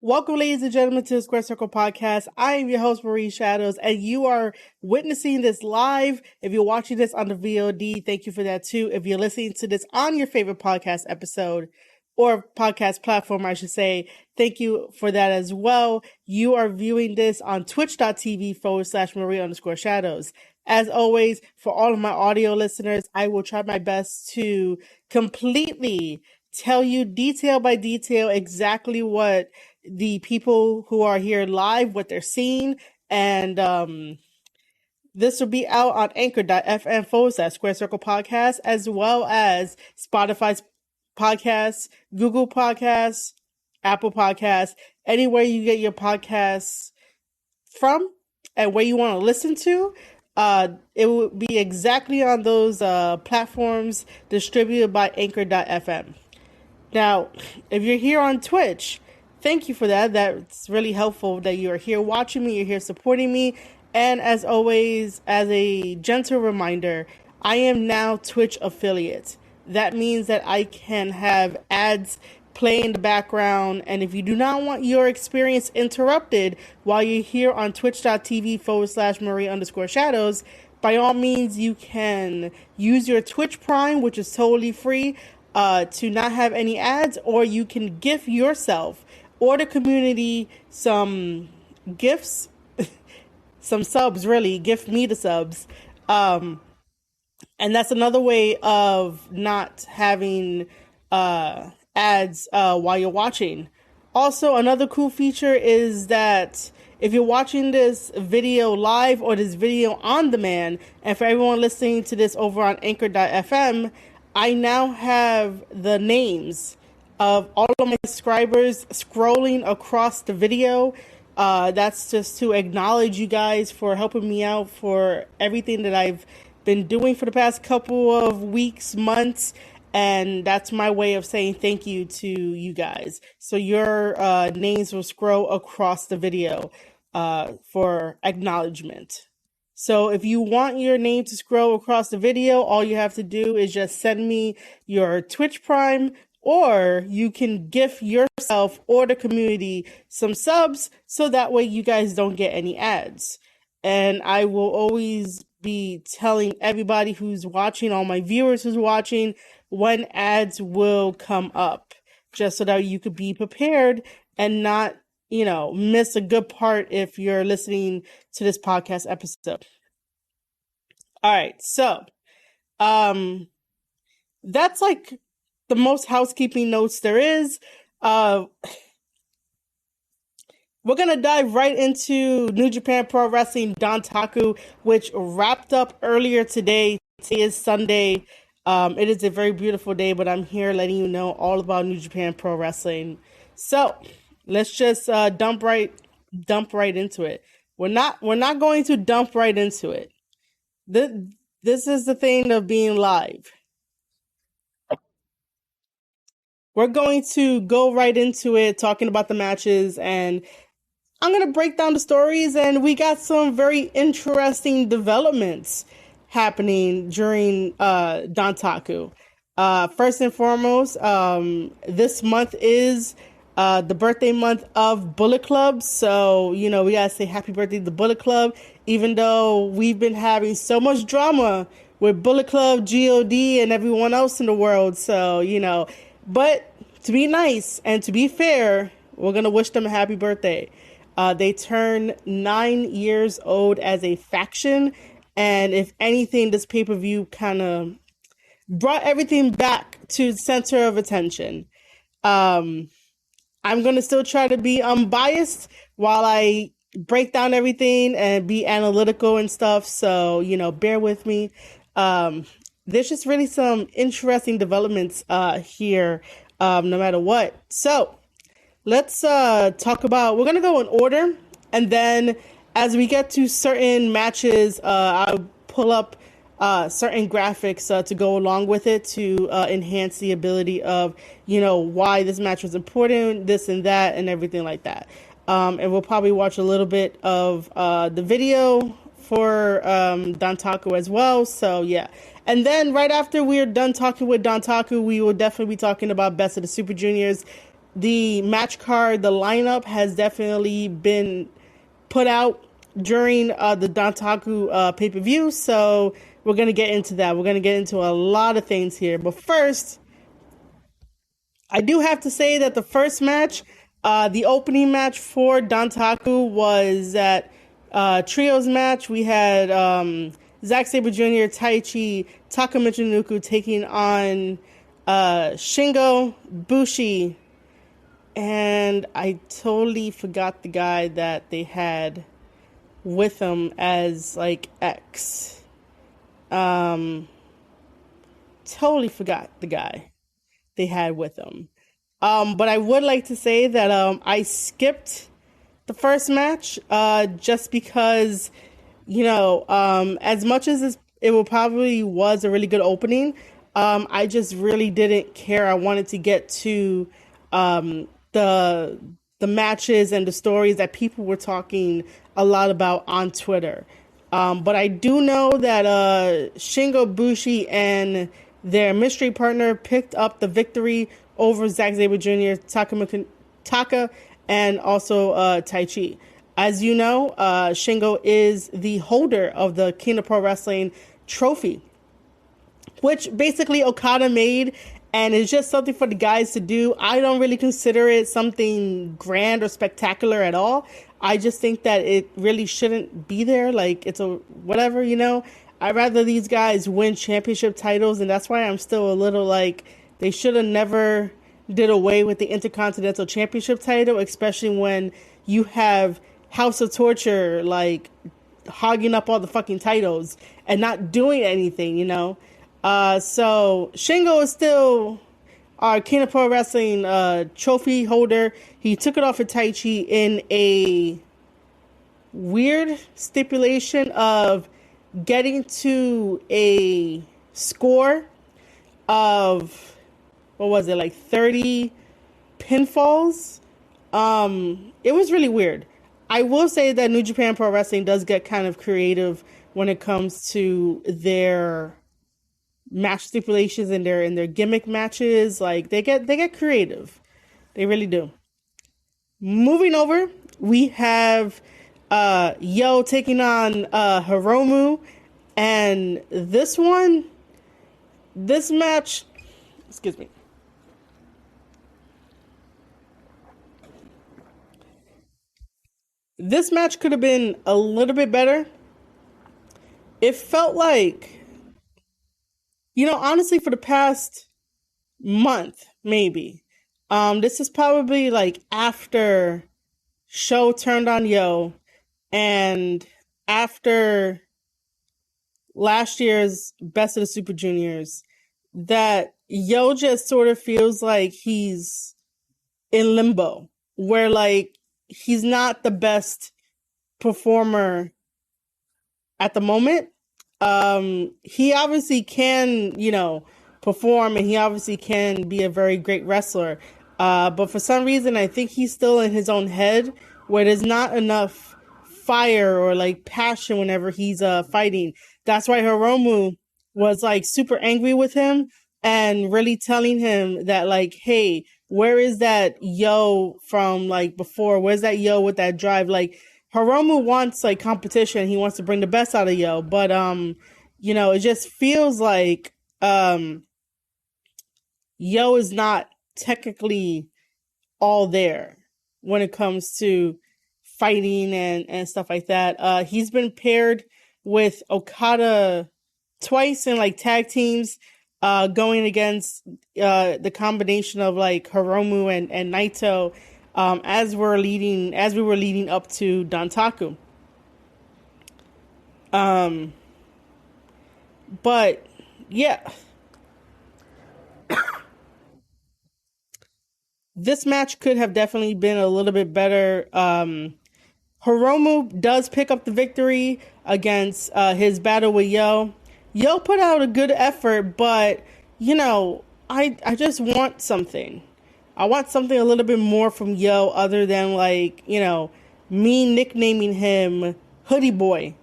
Welcome, ladies and gentlemen, to the Square Circle Podcast. I am your host, Marie Shadows, and you are witnessing this live. If you're watching this on the VOD, thank you for that too. If you're listening to this on your favorite podcast episode or podcast platform, I should say, thank you for that as well. You are viewing this on twitch.tv/Marie_Shadows. As always, for all of my audio listeners, I will try my best to completely tell you detail by detail exactly what the people who are here live, what they're seeing, and this will be out on anchor.fm/Square Circle Podcast, as well as Spotify's podcasts, Google Podcasts, Apple Podcasts, anywhere you get your podcasts from and where you want to listen to. It will be exactly on those platforms distributed by anchor.fm. Now, if you're here on Twitch, thank you for that. That's really helpful that you're here watching me, you're here supporting me. And as always, as a gentle reminder, I am now Twitch affiliate. That means that I can have ads play in the background. And if you do not want your experience interrupted while you're here on twitch.tv/Marie_Shadows, by all means, you can use your Twitch Prime, which is totally free, to not have any ads, or you can gift yourself or the community some gifts, some subs, really. Gift me the subs. And that's another way of not having ads while you're watching. Also, another cool feature is that if you're watching this video live or this video on demand, and for everyone listening to this over on anchor.fm, I now have the names of all of my subscribers scrolling across the video. That's just to acknowledge you guys for helping me out for everything that I've been doing for the past couple of weeks, months. And that's my way of saying thank you to you guys. So your names will scroll across the video for acknowledgement. So if you want your name to scroll across the video, all you have to do is just send me your Twitch Prime, or you can gift yourself or the community some subs so that way you guys don't get any ads. And I will always be telling everybody who's watching, all my viewers who's watching, when ads will come up, just so that you could be prepared and not, miss a good part if you're listening to this podcast episode. All right, so that's like the most housekeeping notes there is. We're gonna dive right into New Japan Pro Wrestling Dontaku, which wrapped up earlier today. Today is Sunday. It is a very beautiful day, but I'm here letting you know all about New Japan Pro Wrestling. So let's just dump right into it. We're not going to dump right into it. This is the thing of being live. We're going to go right into it, talking about the matches, and I'm going to break down the stories, and we got some very interesting developments happening during Dontaku. First and foremost, this month is the birthday month of Bullet Club, so, we gotta say happy birthday to the Bullet Club, even though we've been having so much drama with Bullet Club, GOD, and everyone else in the world, so, but to be nice and to be fair, we're going to wish them a happy birthday. They turn 9 years old as a faction. And if anything, this pay-per-view kind of brought everything back to the center of attention. I'm going to still try to be unbiased while I break down everything and be analytical and stuff. So, bear with me. There's just really some interesting developments here, no matter what. So let's talk about, we're going to go in order, and then as we get to certain matches, I'll pull up certain graphics to go along with it to enhance the ability of, why this match was important, this and that, and everything like that. And we'll probably watch a little bit of the video for Dontaku as well. So yeah. And then right after we're done talking with Dontaku, we will definitely be talking about Best of the Super Juniors. the match card, the lineup has definitely been put out during the Dontaku pay per view. So we're gonna get into that. We're gonna get into a lot of things here. But first, I do have to say that the first match, the opening match for Dontaku was that trios match. We had Zack Sabre Jr., Taichi, Taka Michinoku taking on Shingo, Bushi, and I totally forgot the guy that they had with them as like X. Um, totally forgot the guy they had with them. But I would like to say that I skipped the first match just because, as much as it probably was a really good opening, I just really didn't care. I wanted to get to the matches and the stories that people were talking a lot about on Twitter. But I do know that Shingo, Bushi and their mystery partner picked up the victory over Zack Sabre Jr., Taka, and also Taichi. As you know, Shingo is the holder of the King of Pro Wrestling trophy, which basically Okada made, and it's just something for the guys to do. I don't really consider it something grand or spectacular at all. I just think that it really shouldn't be there. Like, it's a whatever, I'd rather these guys win championship titles, and that's why I'm still a little like, they should have never did away with the Intercontinental Championship title, especially when you have House of Torture, like, hogging up all the fucking titles and not doing anything. So Shingo is still our King of Pro Wrestling trophy holder. He took it off of Taichi in a weird stipulation of getting to a score of, what was it, like 30 pinfalls. It was really weird. I will say that New Japan Pro Wrestling does get kind of creative when it comes to their match stipulations and their gimmick matches. Like, they get creative. They really do. Moving over, we have Yo taking on Hiromu, and this match, excuse me. This match could have been a little bit better. It felt like, honestly, for the past month, maybe. This is probably like after Show turned on Yo and after last year's Best of the Super Juniors, that Yo just sort of feels like he's in limbo, where like he's not the best performer at the moment. He obviously can, perform, and he obviously can be a very great wrestler. But for some reason, I think he's still in his own head where there's not enough fire or like passion whenever he's fighting. That's why Hiromu was like super angry with him and really telling him that like, hey, where is that Yo from like before? Where's that Yo with that drive? Like, Hiromu wants like competition. He wants to bring the best out of Yo, but it just feels like Yo is not technically all there when it comes to fighting and stuff like that. He's been paired with Okada twice in like tag teams, going against the combination of like Hiromu and Naito, as we were leading up to Dontaku. But yeah, this match could have definitely been a little bit better. Hiromu does pick up the victory against his battle with Yo. Yo put out a good effort, but I just want something. I want something a little bit more from Yo other than like, me nicknaming him Hoodie Boy,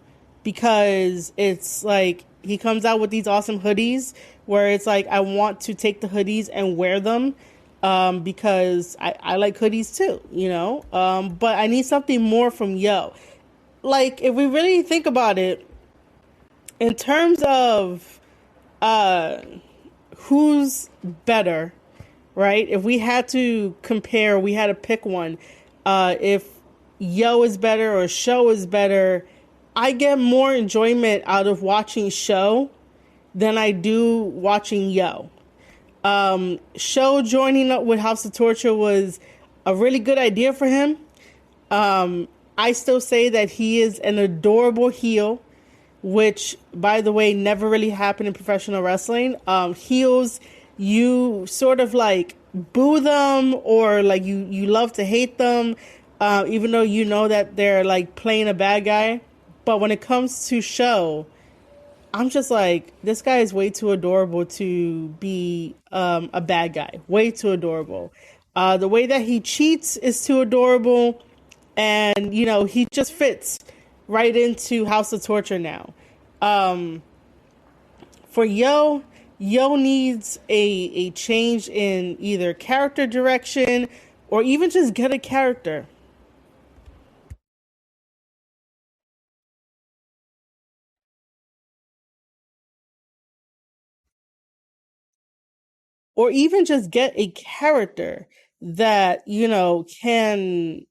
because it's like he comes out with these awesome hoodies where it's like I want to take the hoodies and wear them. because I like hoodies too, you know. But I need something more from Yo. Like, if we really think about it, in terms of uh, who's better, right? If we had to compare, we had to pick one. If Yo is better or Show is better, I get more enjoyment out of watching Show than I do watching Yo. Show joining up with House of Torture was a really good idea for him. I still say that he is an adorable heel, which, by the way, never really happened in professional wrestling. Heels, you sort of like boo them, or like you love to hate them, even though you know that they're like playing a bad guy. But when it comes to Show, I'm just like, this guy is way too adorable to be a bad guy. Way too adorable. The way that he cheats is too adorable. And, you know, he just fits right into House of Torture now. For Yo, Yo needs a change in either character direction or even just get a character. Or even just get a character that, you know, can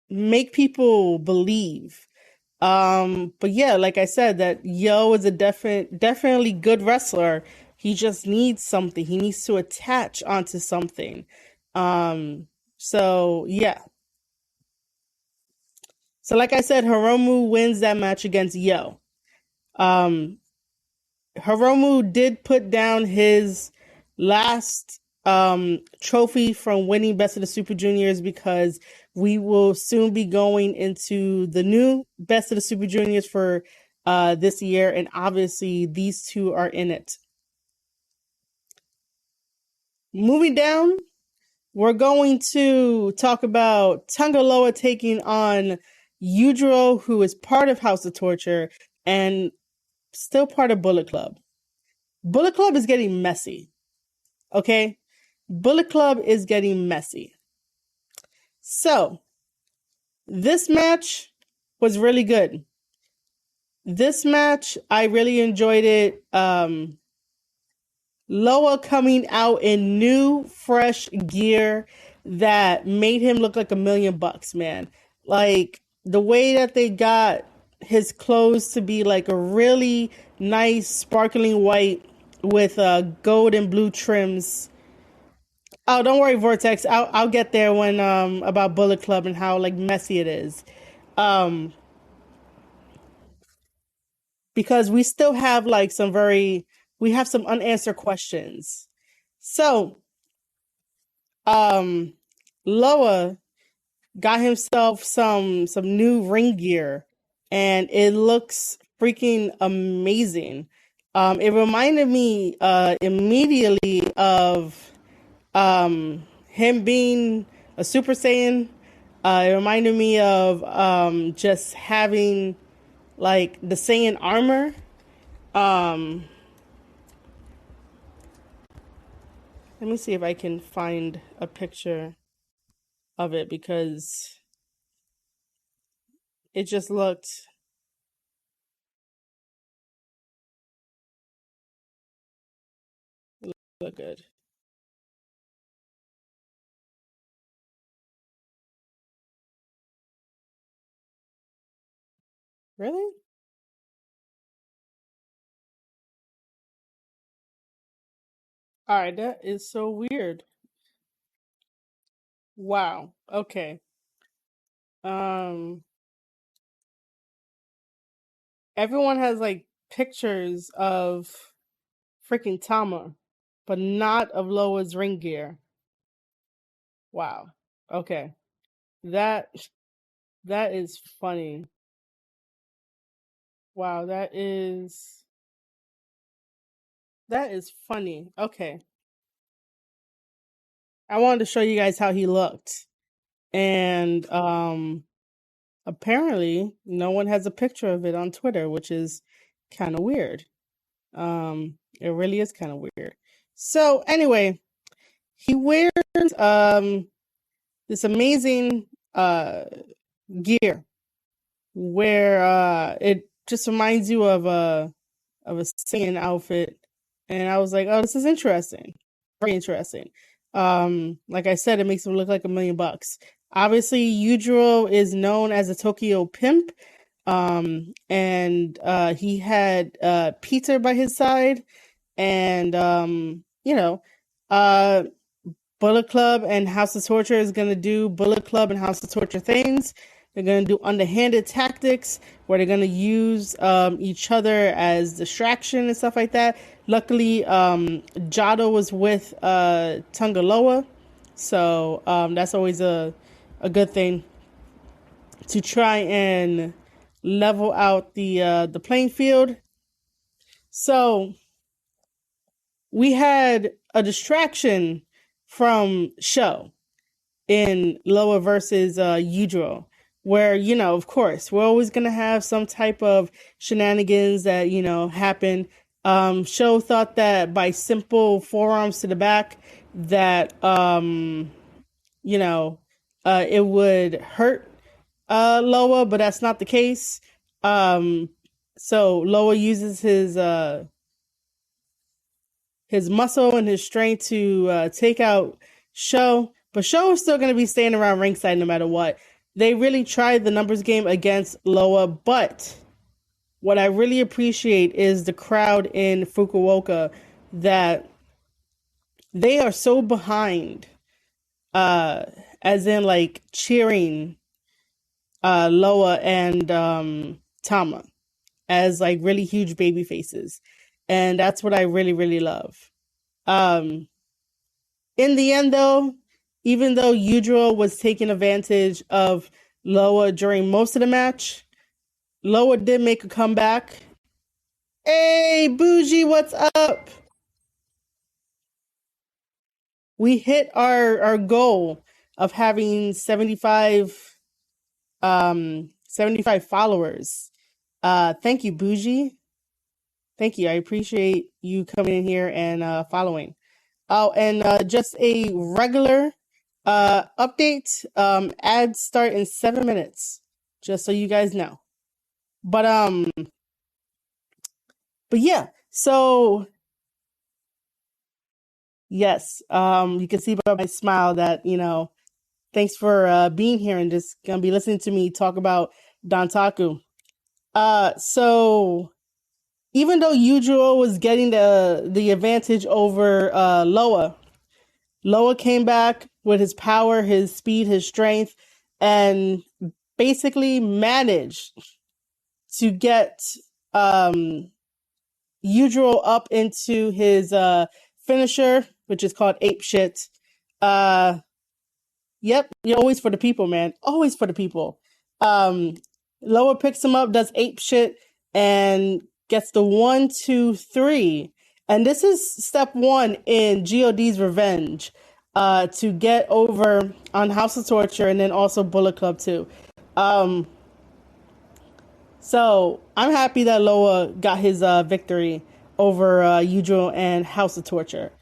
make people believe. But yeah, like I said, that Yo is a definitely good wrestler. He just needs something. He needs to attach onto something. Um, so yeah. So like I said, Hiromu wins that match against Yo. Um, Hiromu did put down his last trophy from winning Best of the Super Juniors, because we will soon be going into the new Best of the Super Juniors for this year, and obviously these two are in it. Moving down, we're going to talk about Tonga Loa taking on Yujiro, who is part of House of Torture and still part of Bullet Club. Bullet Club is getting messy. Okay? Bullet Club is getting messy. So, this match was really good. This match, I really enjoyed it. Loa coming out in new, fresh gear that made him look like $1,000,000, man. Like, the way that they got his clothes to be like a really nice, sparkling white with gold and blue trims. Oh, don't worry, Vortex. I'll get there when about Bullet Club and how like messy it is. Um, because we still have like we have some unanswered questions. So, um, Loa got himself some new ring gear, and it looks freaking amazing. It reminded me immediately of him being a Super Saiyan. It reminded me of just having like the Saiyan armor. Um, Let me see if I can find a picture of it, because it just looked good. Really? All right, that is so weird. Wow. Okay. Um, Everyone has like pictures of freaking Tama, but not of Loa's ring gear. Wow. Okay. That that is funny. Wow, that is funny. Okay. I wanted to show you guys how he looked. And apparently no one has a picture of it on Twitter, which is kind of weird. It really is kind of weird. So, anyway, he wears this amazing gear where it just reminds you of a singing outfit, and I was like, oh, this is interesting, very interesting. Like I said, it makes him look like $1,000,000. Obviously, Yujiro is known as a Tokyo pimp, and he had Peter by his side, and uh Bullet Club and House of Torture is going to do Bullet Club and House of Torture things. They're going to do underhanded tactics where they're going to use each other as distraction and stuff like that. Luckily, Jado was with Tonga, so that's always a good thing to try and level out the playing field. So we had a distraction from Show in Loa versus Yujiro, where, of course, we're always going to have some type of shenanigans that, happen. Show thought that by simple forearms to the back that, it would hurt Loa, but that's not the case. So Loa uses his muscle and his strength to take out Show, but Show is still going to be staying around ringside no matter what. They really tried the numbers game against Loa, but what I really appreciate is the crowd in Fukuoka, that they are so behind, as in like cheering Loa and Tama as like really huge baby faces. And that's what I really, really love. In the end, though, even though Yujiro was taking advantage of Loa during most of the match, Loa did make a comeback. Hey, Bougie, what's up? We hit our goal of having 75 followers. Thank you, Bougie. Thank you. I appreciate you coming in here and following. Oh, and just a regular update. Ads start in 7 minutes, just so you guys know. But yeah. So yes, you can see by my smile that thanks for being here and just gonna be listening to me talk about Dontaku. So even though Yujiro was getting the advantage over Loa came back with his power, his speed, his strength, and basically managed to get Yujiro up into his finisher, which is called Ape Shit. Yep, you're always for the people, man. Always for the people. Loa picks him up, does Ape Shit, and gets the 1, 2, 3. And this is step 1 in GOD's revenge, to get over on House of Torture and then also Bullet Club too. So I'm happy that Loa got his victory over Yujiro and House of Torture.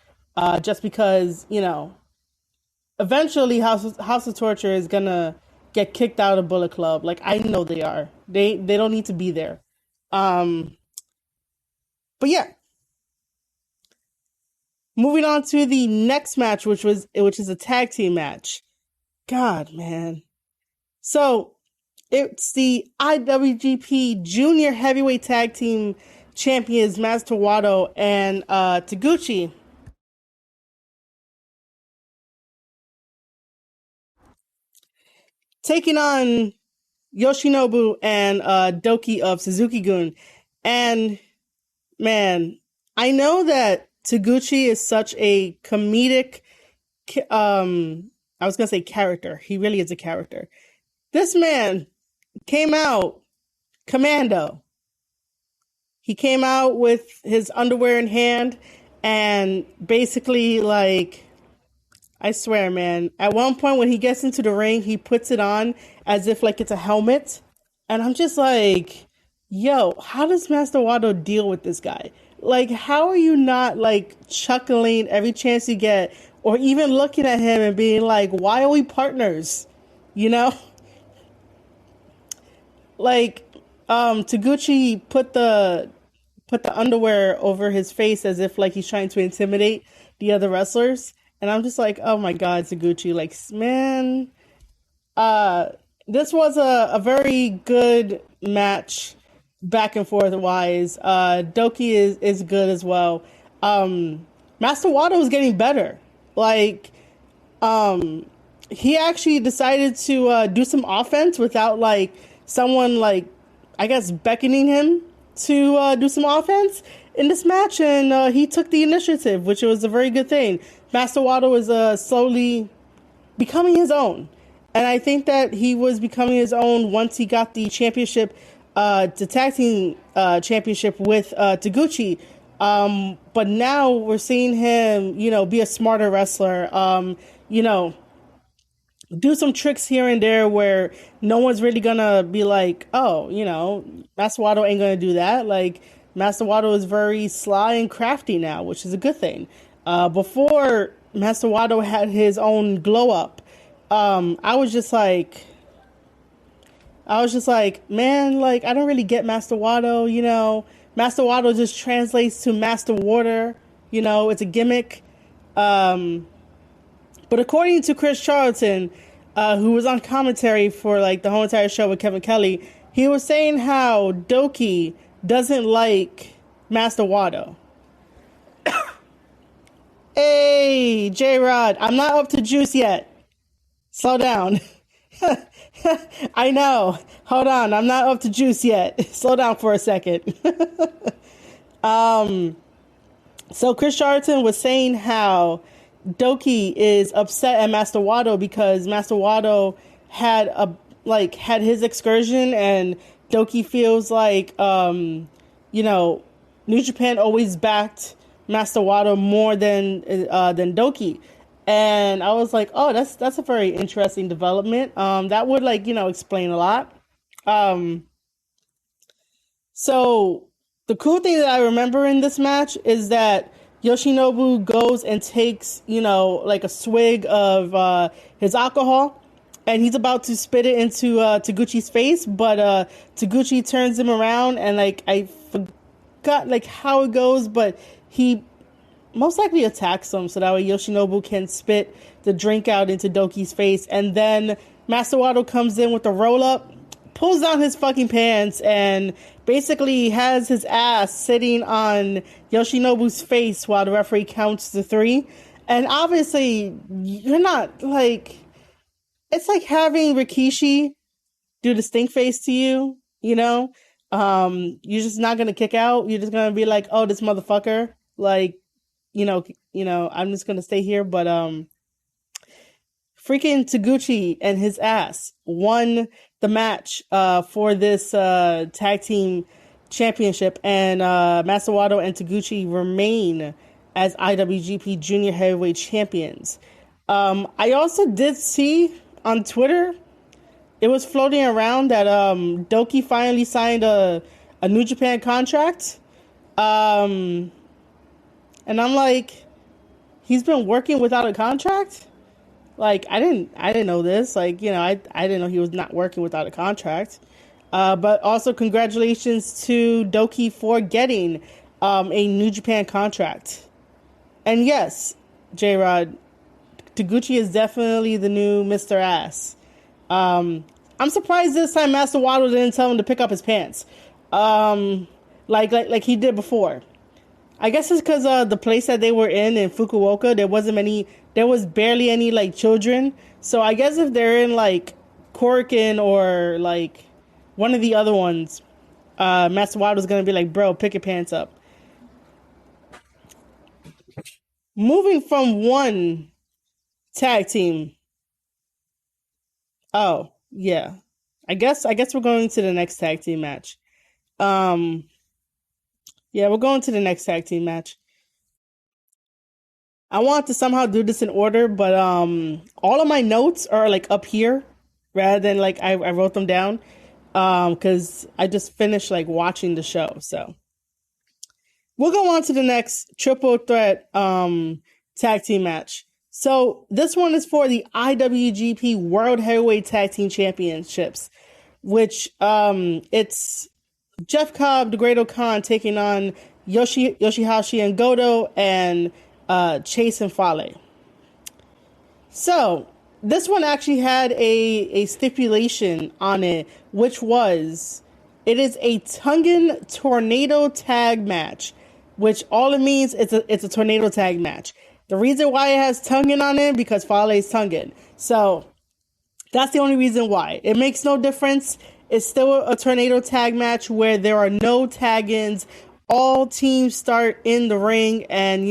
Just because, eventually House of Torture is gonna get kicked out of Bullet Club. Like, I know they are. They don't need to be there. But yeah. Moving on to the next match, which is a tag team match. God, man. So it's the IWGP Junior Heavyweight Tag Team Champions Master Wato and Taguchi taking on Yoshinobu and Doki of Suzuki-gun. And man, I know that Taguchi is such a comedic, I was going to say character. He really is a character. This man came out commando. He came out with his underwear in hand and basically, like, I swear, man, at one point when he gets into the ring, he puts it on as if like it's a helmet. And I'm just like, yo, how does Master Wato deal with this guy? Like, how are you not like chuckling every chance you get, or even looking at him and being like, "Why are we partners?" You know, like Taguchi put the underwear over his face as if like he's trying to intimidate the other wrestlers, and I'm just like, "Oh my God, Taguchi!" Like, man, uh, this was a very good match, back and forth wise. Doki is good as well. Master Wato was getting better. Like, um, he actually decided to do some offense without like someone like, I guess, beckoning him to do some offense in this match, and he took the initiative, which was a very good thing. Master Wato was slowly becoming his own. And I think that he was becoming his own once he got the championship, the tag team championship with Taguchi. But now we're seeing him, be a smarter wrestler. You know, do some tricks here and there where no one's really gonna be like, oh, Master Wato ain't gonna do that. Like, Master Wato is very sly and crafty now, which is a good thing. Before Master Wato had his own glow up, I was just like, man, like, I don't really get Master Wato. Master Wato just translates to Master Water. It's a gimmick. But according to Chris Charlton, who was on commentary for like the whole entire show with Kevin Kelly, he was saying how Doki doesn't like Master Wato. Hey, J Rod, I'm not up to juice yet. Slow down. I know. Hold on, I'm not up to juice yet. Slow down for a second. So Chris Charlton was saying how Doki is upset at Master Wato because Master Wato had his excursion, and Doki feels like New Japan always backed Master Wato more than Doki. And I was like, oh, that's a very interesting development. That would explain a lot. Um, so the cool thing that I remember in this match is that Yoshinobu goes and takes, like a swig of his alcohol, and he's about to spit it into Taguchi's face, but Taguchi turns him around, and like I forgot like how it goes, but he most likely attacks him so that way Yoshinobu can spit the drink out into Doki's face, and then Master Wato comes in with the roll up, pulls down his fucking pants, and basically has his ass sitting on Yoshinobu's face while the referee counts to 3. And obviously, you're not like, it's like having Rikishi do the stink face to you, you're just not gonna kick out. You're just gonna be like, oh, this motherfucker, like, I'm just gonna stay here. But freaking Taguchi and his ass won the match for this tag team championship, and Master Wato and Taguchi remain as IWGP Junior Heavyweight Champions. I also did see on Twitter, it was floating around that Doki finally signed a New Japan contract. And I'm like, he's been working without a contract? Like, I didn't know this. Like, I didn't know he was not working without a contract. But also congratulations to Doki for getting a New Japan contract. And yes, J-Rod, Taguchi is definitely the new Mr. Ass. I'm surprised this time Master Wato didn't tell him to pick up his pants. Like he did before. I guess it's because the place that they were in Fukuoka, there was barely any like children. So I guess if they're in like Korakuen or like one of the other ones, Master Wato's gonna be like, bro, pick your pants up. Moving from one tag team. Oh, yeah. I guess we're going to the next tag team match. Um, yeah, we're going to the next tag team match. I want to somehow do this in order, but all of my notes are like up here rather than like I wrote them down because I just finished like watching the show. So we'll go on to the next triple threat tag team match. So this one is for the IWGP World Heavyweight Tag Team Championships, which it's Jeff Cobb, the Great O'Khan, taking on Yoshihashi and Goto and Chase and Fale. So this one actually had a stipulation on it, which was it is a Tongan tornado tag match, which all it means it's a tornado tag match. The reason why it has Tongan on it because Fale is Tongan. So that's the only reason why. It makes no difference. It's still a tornado tag match where there are no tag-ins. All teams start in the ring and,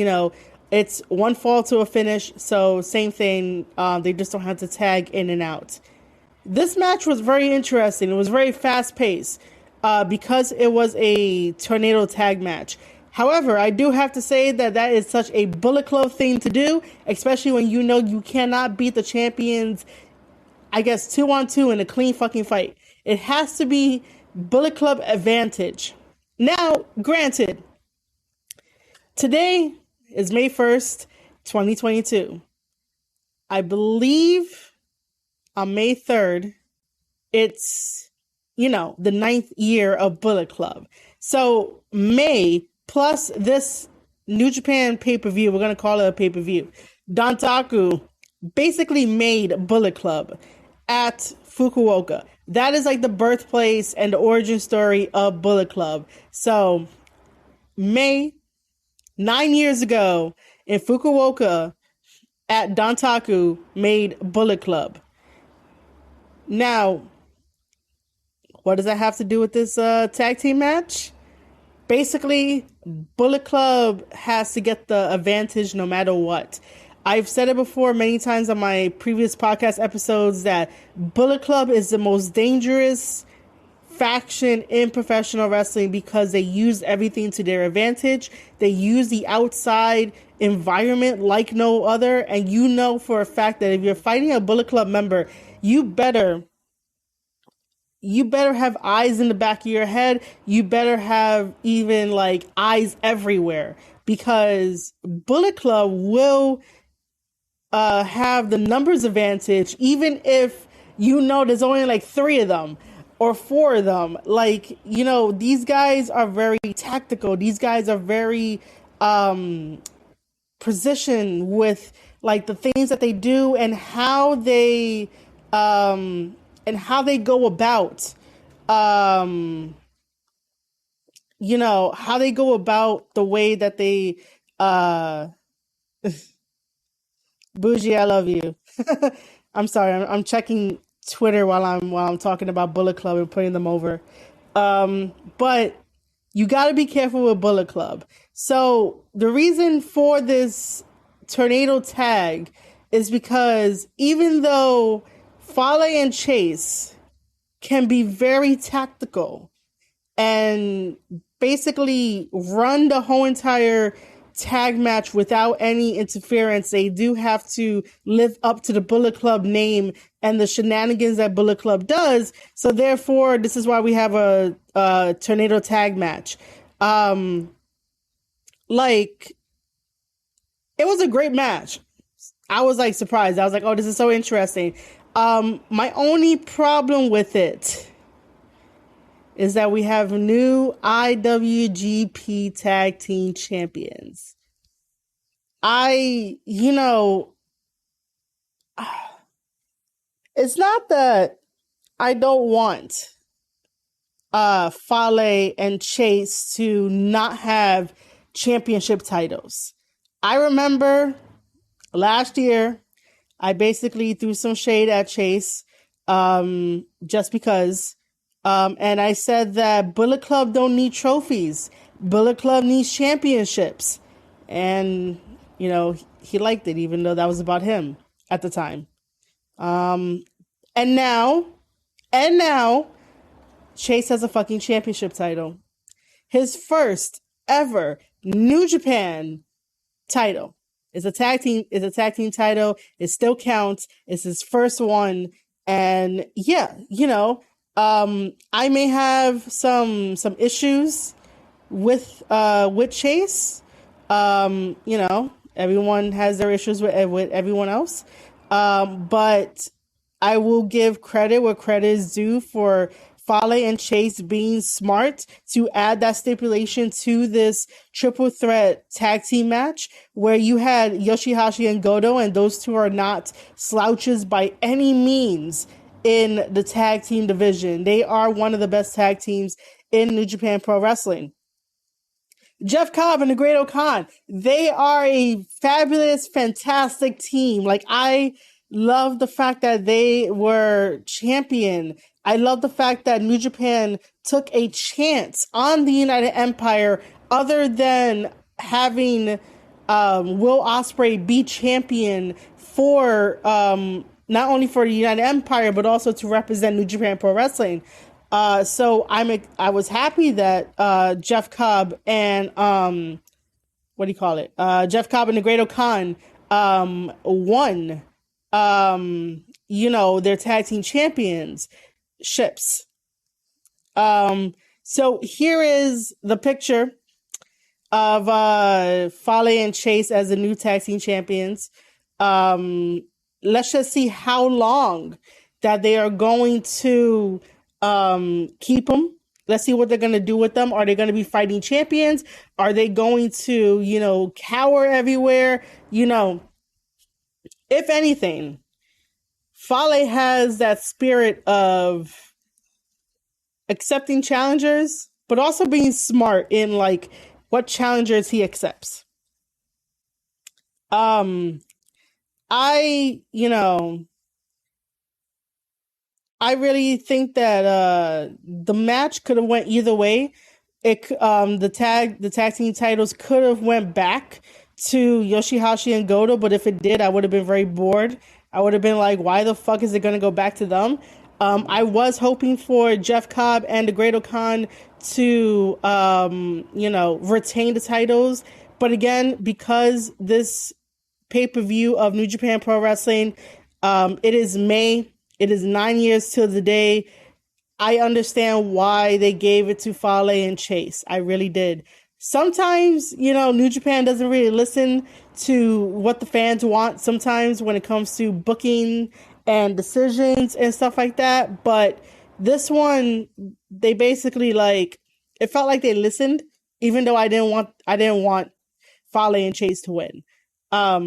it's one fall to a finish. So same thing. They just don't have to tag in and out. This match was very interesting. It was very fast-paced because it was a tornado tag match. However, I do have to say that is such a Bullet Club thing to do, especially when you cannot beat the champions, 2-on-2 in a clean fucking fight. It has to be Bullet Club advantage. Now, granted, today is May 1st, 2022. I believe on May 3rd, it's, the 9th year of Bullet Club. So May plus this New Japan pay-per-view, we're going to call it a pay-per-view, Dontaku basically made Bullet Club at Fukuoka. That is like the birthplace and the origin story of Bullet Club. So May, 9 years ago in Fukuoka at Dontaku made Bullet Club. Now, what does that have to do with this tag team match? Basically, Bullet Club has to get the advantage no matter what. I've said it before many times on my previous podcast episodes that Bullet Club is the most dangerous faction in professional wrestling because they use everything to their advantage. They use the outside environment like no other. And for a fact that if you're fighting a Bullet Club member, you better have eyes in the back of your head. You better have even like eyes everywhere because Bullet Club will have the numbers advantage, even if there's only like 3 of them or 4 of them. Like, these guys are very tactical. These guys are very positioned with like the things that they do and how they go about how they go about the way that they Bougie, I love you. I'm sorry. I'm checking Twitter while I'm talking about Bullet Club and putting them over. But you got to be careful with Bullet Club. So the reason for this tornado tag is because even though Fale and Chase can be very tactical and basically run the whole entire tag match without any interference, they do have to live up to the Bullet Club name and the shenanigans that Bullet Club does. So therefore, this is why we have a tornado tag match. It was a great match. I was like surprised. I was like, oh, this is so interesting. My only problem with it is that we have new IWGP Tag Team Champions. It's not that I don't want Fale and Chase to not have championship titles. I remember last year, I basically threw some shade at Chase just because. And I said that Bullet Club don't need trophies. Bullet Club needs championships. And, he liked it, even though that was about him at the time. And now, Chase has a fucking championship title. His first ever New Japan title. It's a tag team title. It still counts. It's his first one. And yeah, I may have some issues with Chase. You know, everyone has their issues with everyone else. But I will give credit where credit is due for Fale and Chase being smart to add that stipulation to this triple threat tag team match where you had Yoshihashi and Goto, and those two are not slouches by any means in the tag team division. They are one of the best tag teams in New Japan Pro Wrestling. Jeff Cobb and the Great O'Khan, they are a fabulous, fantastic team. Like, I love the fact that they were champion. I love the fact that New Japan took a chance on the United Empire other than having Will Ospreay be champion for not only for the United Empire but also to represent New Japan Pro Wrestling. So I was happy that Jeff Cobb and what do you call it? Jeff Cobb and the Great O'Khan won their tag team champions ships. So here is the picture of Fale and Chase as the new tag team champions. Let's just see how long that they are going to keep them. Let's see what they're going to do with them. Are they going to be fighting champions? Are they going to, cower everywhere? If anything, Fale has that spirit of accepting challengers, but also being smart in like what challengers he accepts. I really think that the match could have went either way. The tag team titles could have went back to Yoshihashi and Goto, but if it did, I would have been very bored. I would have been like, why the fuck is it going to go back to them? I was hoping for Jeff Cobb and the Great O'Khan to, retain the titles. But again, because this pay-per-view of New Japan Pro Wrestling, it is May. It is 9 years till the day. I understand why they gave it to Fale and Chase. I really did. Sometimes, New Japan doesn't really listen to what the fans want sometimes when it comes to booking and decisions and stuff like that. But this one, they basically it felt like they listened, even though I didn't want Fale and Chase to win. But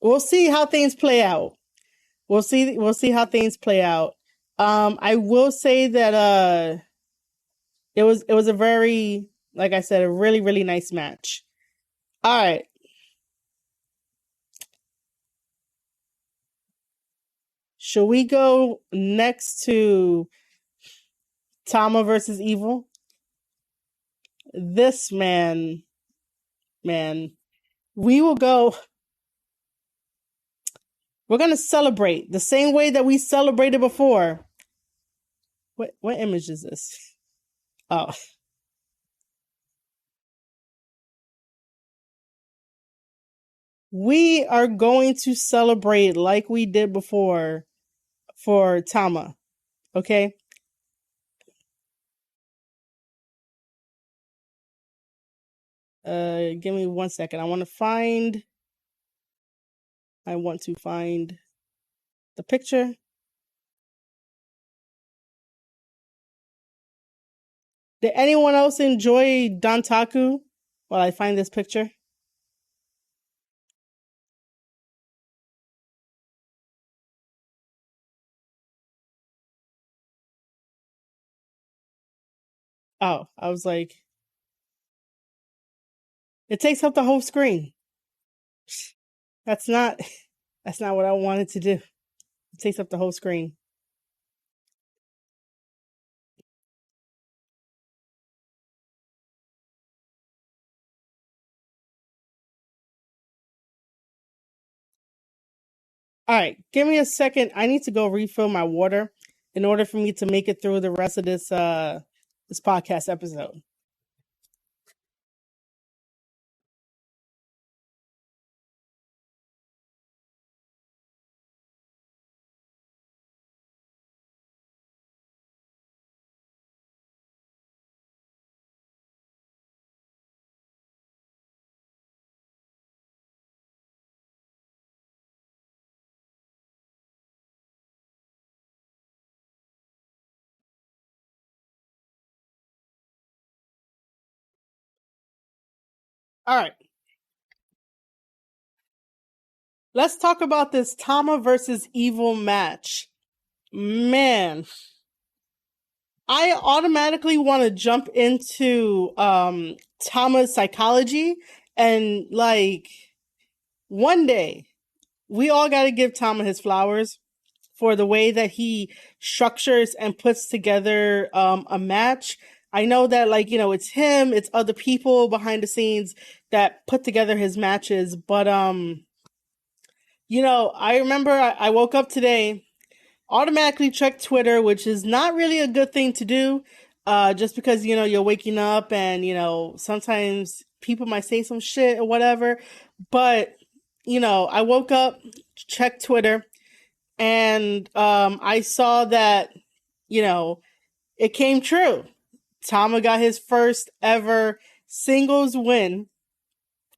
we'll see how things play out. We'll see how things play out. I will say that it was a very, like I said, a really, really nice match. All right. Shall we go next to Tama versus Evil? This man, we will go. We're going to celebrate the same way that we celebrated before. What image is this? Oh. We are going to celebrate like we did before for Tama. Okay? Give me 1 second. I want to find the picture. Did anyone else enjoy Dontaku while I find this picture? Oh, I was like, it takes up the whole screen. That's not what I wanted to do. It takes up the whole screen. All right, give me a second. I need to go refill my water in order for me to make it through the rest of this podcast episode. All right. Let's talk about this Tama versus Evil match. Man, I automatically want to jump into Tama's psychology, and like one day we all got to give Tama his flowers for the way that he structures and puts together a match. I know that it's him, it's other people behind the scenes that put together his matches, but I remember I woke up today, automatically checked Twitter, which is not really a good thing to do, just because you're waking up and sometimes people might say some shit or whatever. But I woke up, checked Twitter, and I saw that it came true. Tama got his first ever singles win,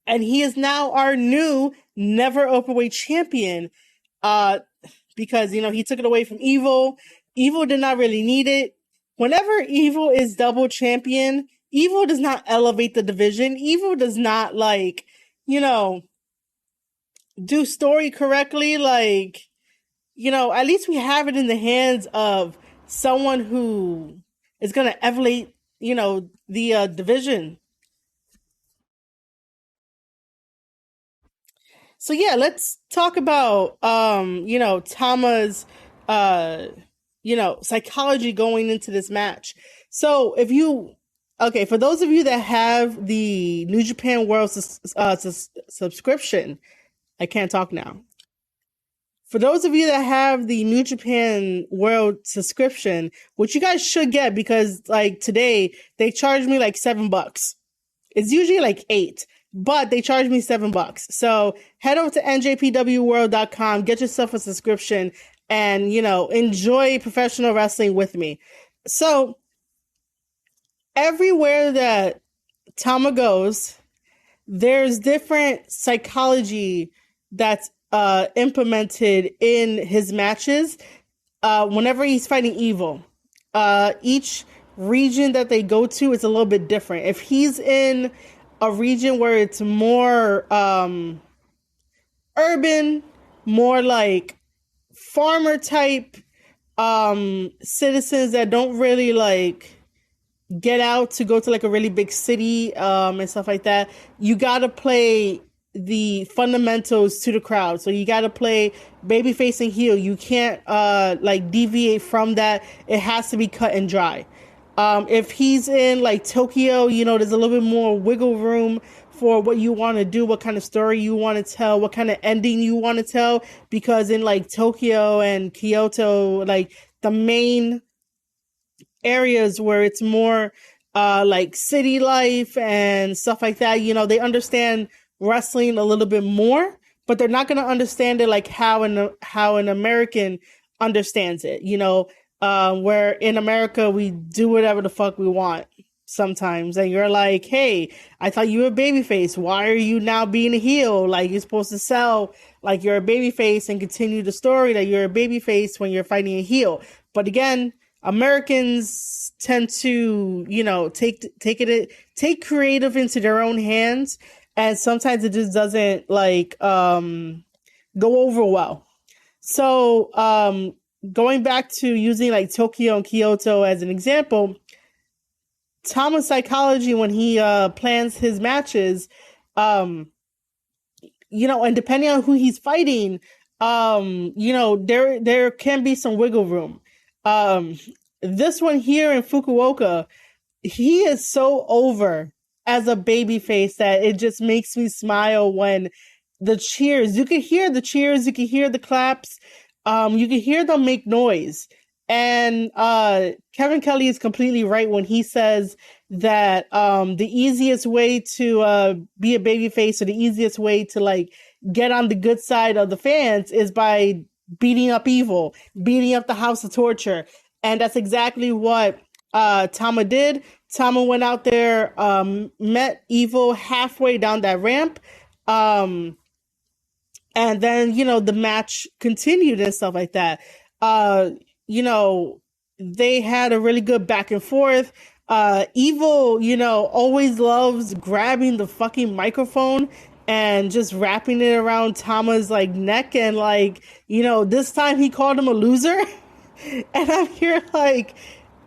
and he is now our new never openweight champion. Because he took it away from Evil. Evil did not really need it. Whenever Evil is double champion, Evil does not elevate the division. Evil does not do story correctly. At least we have it in the hands of someone who is going to elevate, the division. So yeah, let's talk about Tama's psychology going into this match. So for those of you that have the New Japan World subscription, I can't talk now. For those of you that have the New Japan World subscription, which you guys should get, because today they charged me $7. It's usually $8, but they charge me $7. So head over to NJPWworld.com, get yourself a subscription, and enjoy professional wrestling with me. So everywhere that Tama goes, there's different psychology that's implemented in his matches. Whenever he's fighting Evil, each region that they go to is a little bit different. If he's in a region where it's more urban, more like farmer type citizens that don't really get out to go to a really big city and stuff like that, you gotta play the fundamentals to the crowd. So you gotta play babyface and heel. You can't deviate from that. It has to be cut and dry. If he's in Tokyo, there's a little bit more wiggle room for what you want to do, what kind of story you want to tell, what kind of ending you want to tell, because in Tokyo and Kyoto, the main areas where it's more city life and stuff like that, they understand wrestling a little bit more, but they're not going to understand it how an American understands it. Where in America we do whatever the fuck we want sometimes, and you're like, hey, I thought you were a babyface. Why are you now being a heel? You're supposed to sell you're a babyface and continue the story that you're a babyface when you're fighting a heel. But again, Americans tend to, take creative into their own hands, and sometimes it just doesn't go over well. So, going back to using Tokyo and Kyoto as an example, Tama's psychology when he plans his matches, and depending on who he's fighting, there can be some wiggle room. This one here in Fukuoka, he is so over as a babyface that it just makes me smile when the cheers, you can hear the cheers, you can hear the claps, you can hear them make noise. And Kevin Kelly is completely right when he says that the easiest way to be a babyface, or the easiest way to get on the good side of the fans, is by beating up Evil, beating up the House of Torture. And that's exactly what Tama did. Tama went out there, met Evil halfway down that ramp, and then the match continued and stuff like that. They had a really good back and forth. Evil, always loves grabbing the fucking microphone and just wrapping it around Tama's like neck, and like, this time he called him a loser. And I'm here like,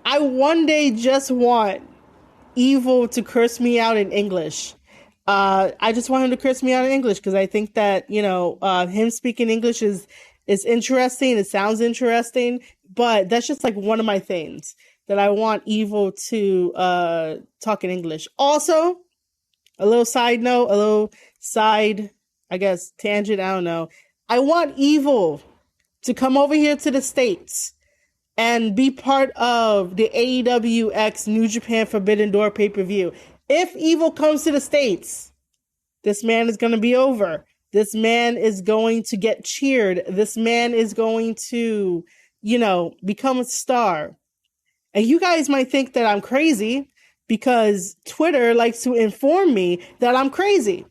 I one day just want Evil to curse me out in English. I just want him to curse me out in English because I think that, him speaking English is interesting. It sounds interesting, but that's just like one of my things that I want Evil to talk in English. Also, a little side note, a little side, I guess, tangent, I don't know. I want Evil to come over here to the States and be part of the AEW X New Japan Forbidden Door pay-per-view. If Evil comes to the States, this man is going to be over. This man is going to get cheered. This man is going to, become a star. And you guys might think that I'm crazy because Twitter likes to inform me that I'm crazy,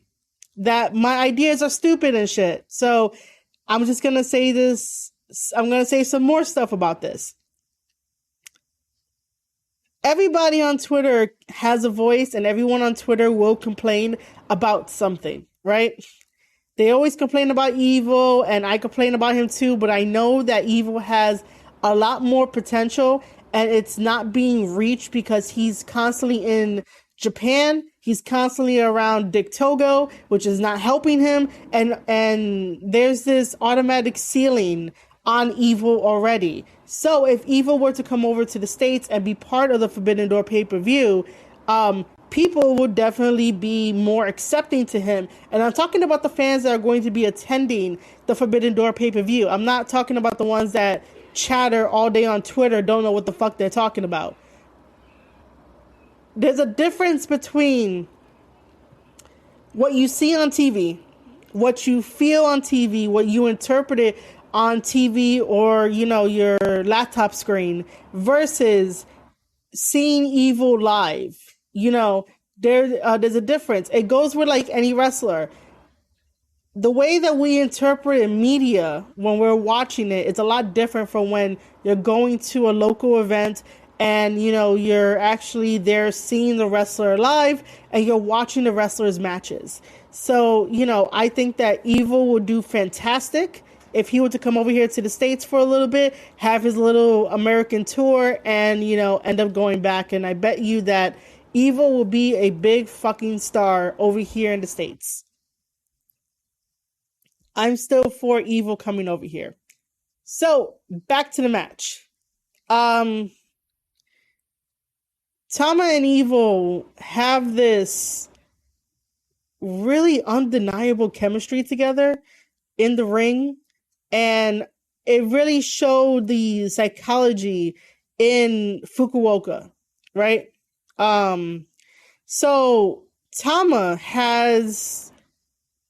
that my ideas are stupid and shit. So I'm just going to say this. I'm going to say some more stuff about this. Everybody on Twitter has a voice, and everyone on Twitter will complain about something, right? They always complain about Evil, and I complain about him too, but I know that Evil has a lot more potential, and it's not being reached because he's constantly in Japan. He's constantly around Dick Togo, which is not helping him, and there's this automatic ceiling on Evil already. So if Evil were to come over to the States and be part of the Forbidden Door pay-per-view, people would definitely be more accepting to him. And I'm talking about the fans that are going to be attending the Forbidden Door pay-per-view. I'm not talking about the ones that chatter all day on Twitter, don't know what the fuck they're talking about. There's a difference between what you see on TV, what you feel on TV, what you interpret it on TV or, your laptop screen versus seeing Evil live. There's a difference. It goes with like any wrestler. The way that we interpret in media when we're watching it, it's a lot different from when you're going to a local event and, you're actually there seeing the wrestler live and you're watching the wrestlers' matches. So, I think that Evil would do fantastic if he were to come over here to the States for a little bit, have his little American tour, and, end up going back. And I bet you that Evil will be a big fucking star over here in the States. I'm still for Evil coming over here. So, back to the match. Tama and Evil have this really undeniable chemistry together in the ring. And it really showed the psychology in Fukuoka, right? So Tama has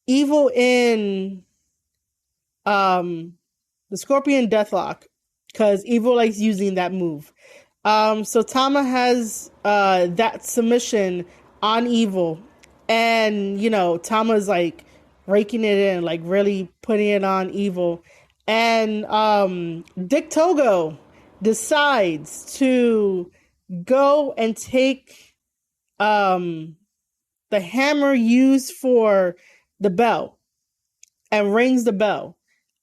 Evil in the Scorpion Deathlock because Evil likes using that move. So Tama has that submission on Evil, and Tama's like raking it in, like really putting it on Evil. And Dick Togo decides to go and take the hammer used for the bell and rings the bell.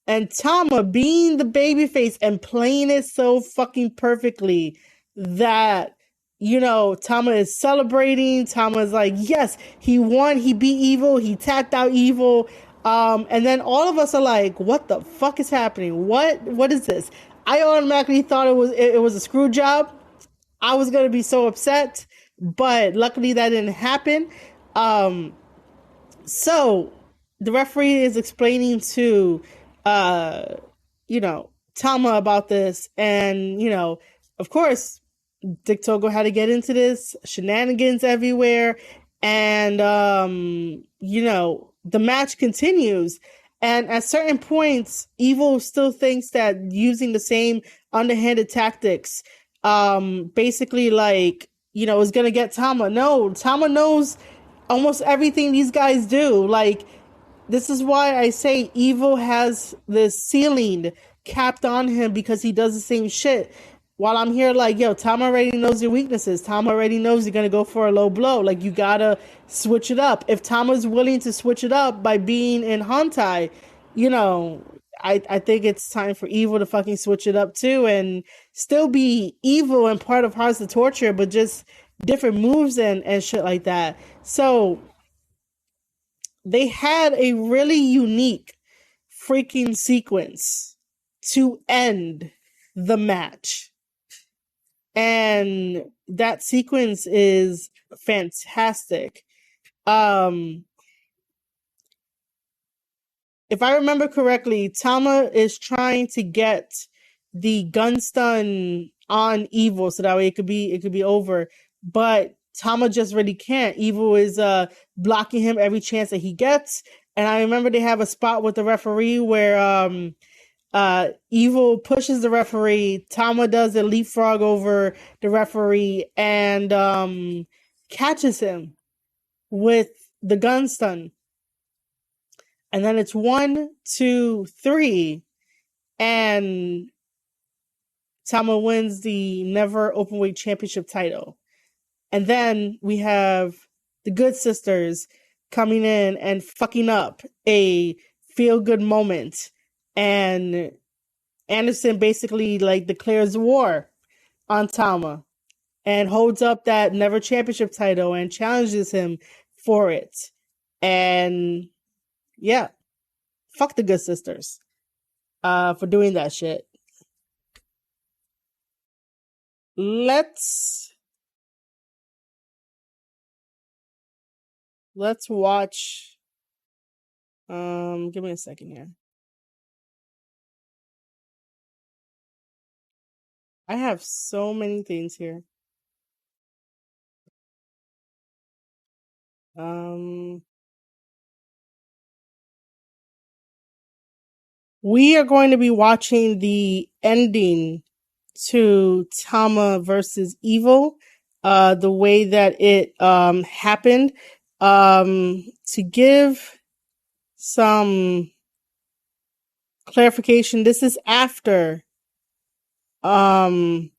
And Tama, being the babyface and playing it so fucking perfectly that, Tama is celebrating. Tama's like, yes, he won. He beat Evil. He tapped out Evil. And then all of us are like, what the fuck is happening? What is this? I automatically thought it was a screw job. I was going to be so upset, but luckily that didn't happen. So the referee is explaining to, Tama about this. And, of course, Dick Togo had to get into this, shenanigans everywhere. And, the match continues. And at certain points, Evil still thinks that using the same underhanded tactics, basically like, is going to get Tama. No, Tama knows almost everything these guys do. Like, this is why I say Evil has this ceiling capped on him because he does the same shit. while I'm here, like, yo, Tom already knows your weaknesses. Tom already knows you're gonna go for a low blow. Like, you gotta switch it up. If Tom is willing to switch it up by being in Hantai, you know, I think it's time for Evil to fucking switch it up too and still be evil and part of Hearts of Torture, but just different moves and shit like that. So they had a really unique freaking sequence to end the match. And that sequence is fantastic. If I remember correctly, Tama is trying to get the gun stun on Evil so that way it could be over. But Tama just really can't. Evil is blocking him every chance that he gets. And I remember they have a spot with the referee where Evil pushes the referee, Tama does a leapfrog over the referee and catches him with the gun stun. And then it's 1, 2, 3, and Tama wins the Never Openweight Championship title. And then we have the Good Sisters coming in and fucking up a feel-good moment. And Anderson basically like declares war on Tama and holds up that Never Championship title and challenges him for it. And yeah, fuck the Good Sisters for doing that shit. Let's watch. Give me a second here. I have so many things here. We are going to be watching the ending to Tama versus Evil, the way that it happened. To give some clarification, this is after Dick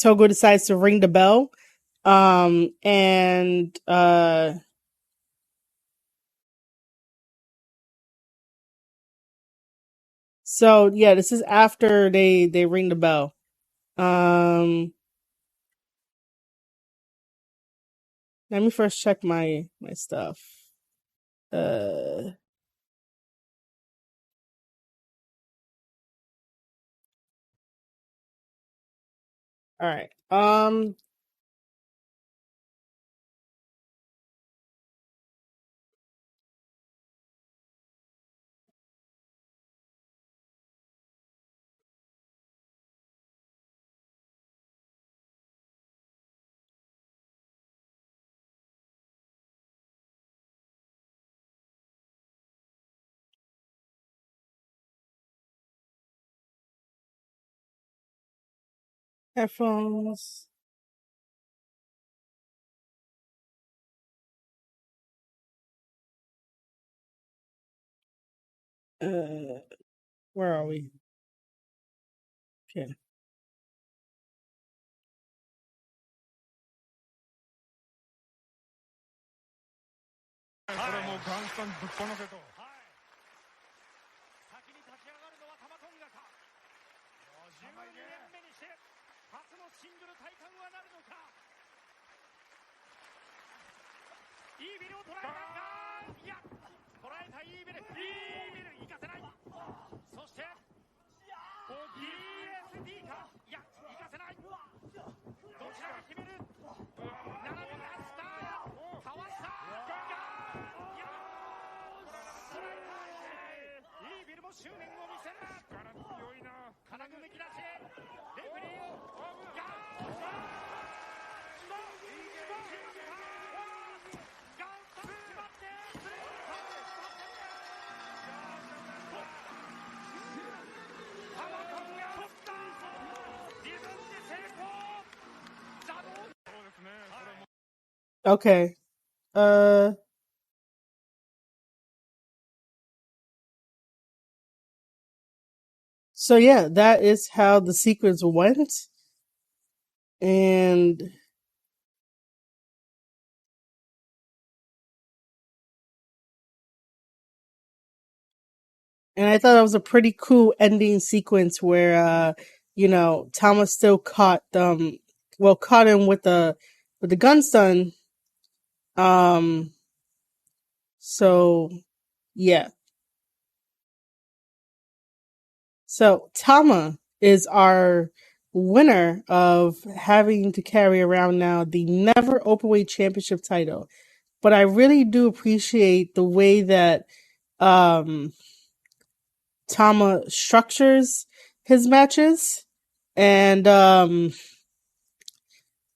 Togo decides to ring the bell. So yeah, this is after they ring the bell. Let me first check my stuff. All right. Headphones. Where are we? Okay. Okay. So yeah, that is how the sequence went, and I thought that was a pretty cool ending sequence where Tama still caught him with the gun stun. Um, so yeah, so Tama is our winner of having to carry around now the never openweight championship title. But I really do appreciate the way that um Tama structures his matches, and the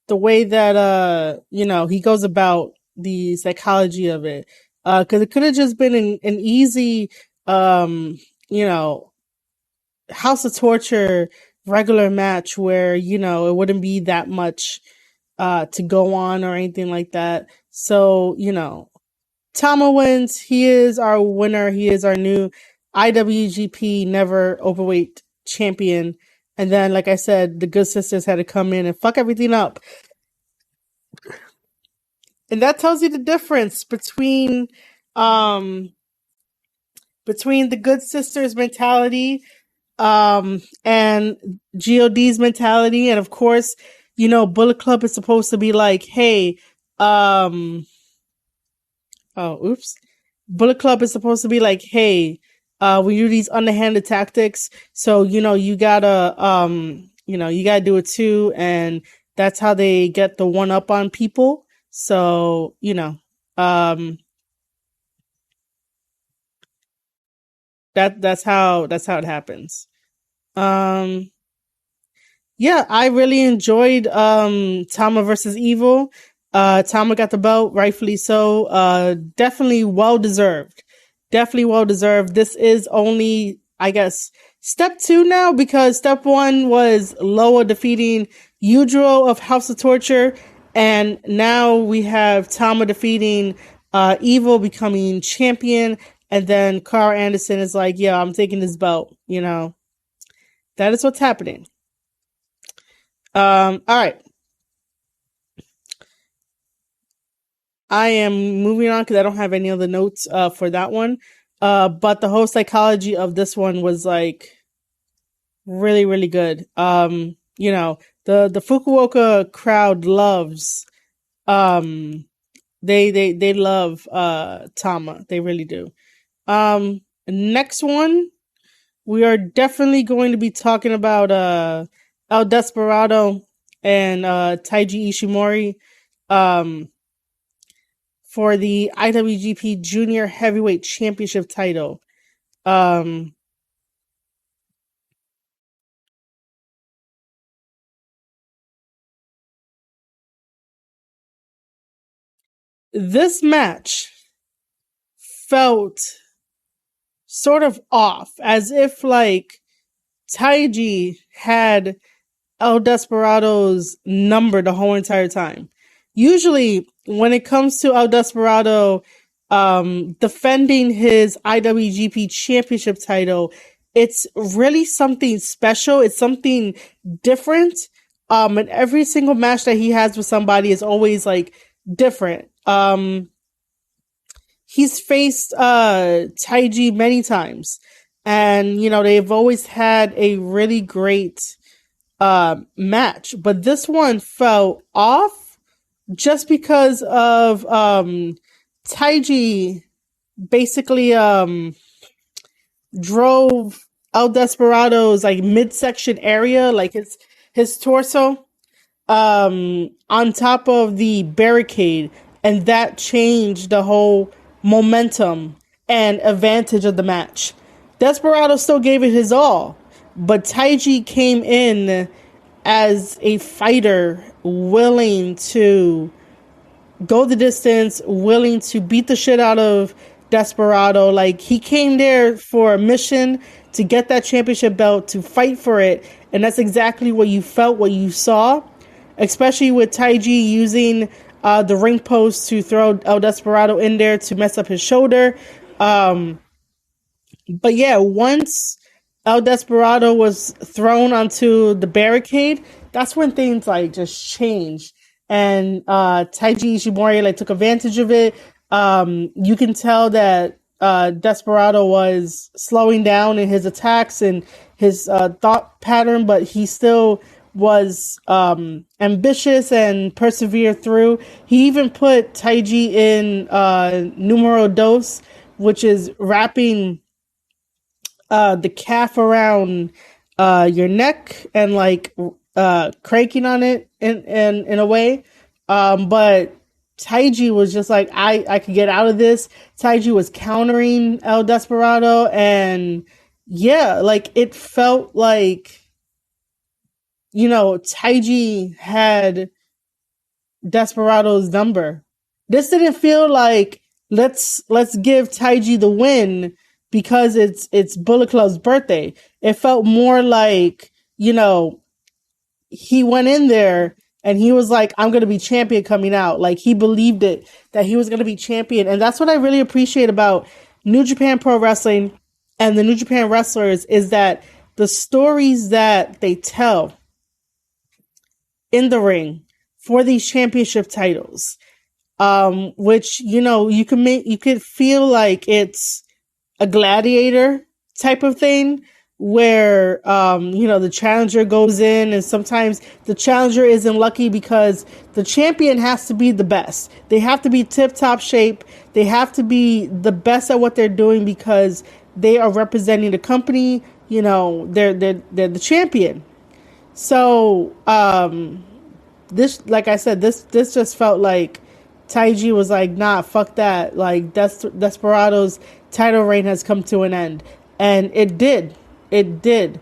way that he goes about the psychology of it, because it could have just been an easy you know House of Torture regular match where it wouldn't be that much to go on or anything like that. So Tama wins. He is our winner. He is our new IWGP Never Overweight champion. And then, like I said, the Good Sisters had to come in and fuck everything up. And that tells you the difference um between the Good Sisters mentality and GOD's mentality. And of course, Bullet Club is supposed to be like, hey, oh, oops. Bullet Club is supposed to be like, hey, we do these underhanded tactics, so you gotta do it too, and that's how they get the one up on people. So that's how it happens. Um, Yeah, I really enjoyed Tama versus Evil. Tama got the belt, rightfully so. Definitely well deserved. Definitely well deserved. This is only, I guess, step 2 now, because step 1 was Loa defeating Yujiro of House of Torture, and now we have Tama defeating Evil, becoming champion, and then Carl Anderson is like, yeah, I'm taking this belt. That is what's happening. All right. I am moving on because I don't have any other notes for that one. But the whole psychology of this one was like really, really good. The Fukuoka crowd loves they love Tama. They really do. Next one, we are definitely going to be talking about El Desperado and Taiji Ishimori. For the IWGP Junior Heavyweight Championship title. This match felt sort of off, as if like Taiji had El Desperado's number the whole entire time. Usually, when it comes to El Desperado defending his IWGP Championship title, it's really something special. It's something different. And every single match that he has with somebody is always like different. He's faced Taiji many times, and they've always had a really great match, but this one fell off just because of Taiji basically drove El Desperado's like midsection area, like his torso, on top of the barricade, and that changed the whole momentum and advantage of the match. Desperado still gave it his all, but Taiji came in as a fighter, willing to go the distance, willing to beat the shit out of Desperado. Like, he came there for a mission to get that championship belt, to fight for it, and that's exactly what you felt, what you saw, especially with Taiji using the ring post to throw El Desperado in there to mess up his shoulder. But yeah, once El Desperado was thrown onto the barricade, that's when things like just changed. And Taiji Ishimori like took advantage of it. You can tell that Desperado was slowing down in his attacks and his thought pattern, but he still was ambitious and persevered through. He even put Taiji in numero dos, which is wrapping the calf around your neck and like cranking on it in a way. But Taiji was just like, I could get out of this. Taiji was countering El Desperado, and yeah, like it felt like, Taiji had Desperado's number. This didn't feel like let's give Taiji the win because it's Bullet Club's birthday. It felt more like, he went in there and he was like, I'm going to be champion coming out. Like he believed it, that he was going to be champion. And that's what I really appreciate about New Japan Pro Wrestling and the New Japan wrestlers, is that the stories that they tell in the ring for these championship titles, which, you could feel like it's a gladiator type of thing where, the challenger goes in, and sometimes the challenger isn't lucky because the champion has to be the best. They have to be tip top shape. They have to be the best at what they're doing because they are representing the company. They're the champion. So, this, like I said, this just felt like Taiji was like, nah, fuck that. Like Desperado's title reign has come to an end. And it did. It did.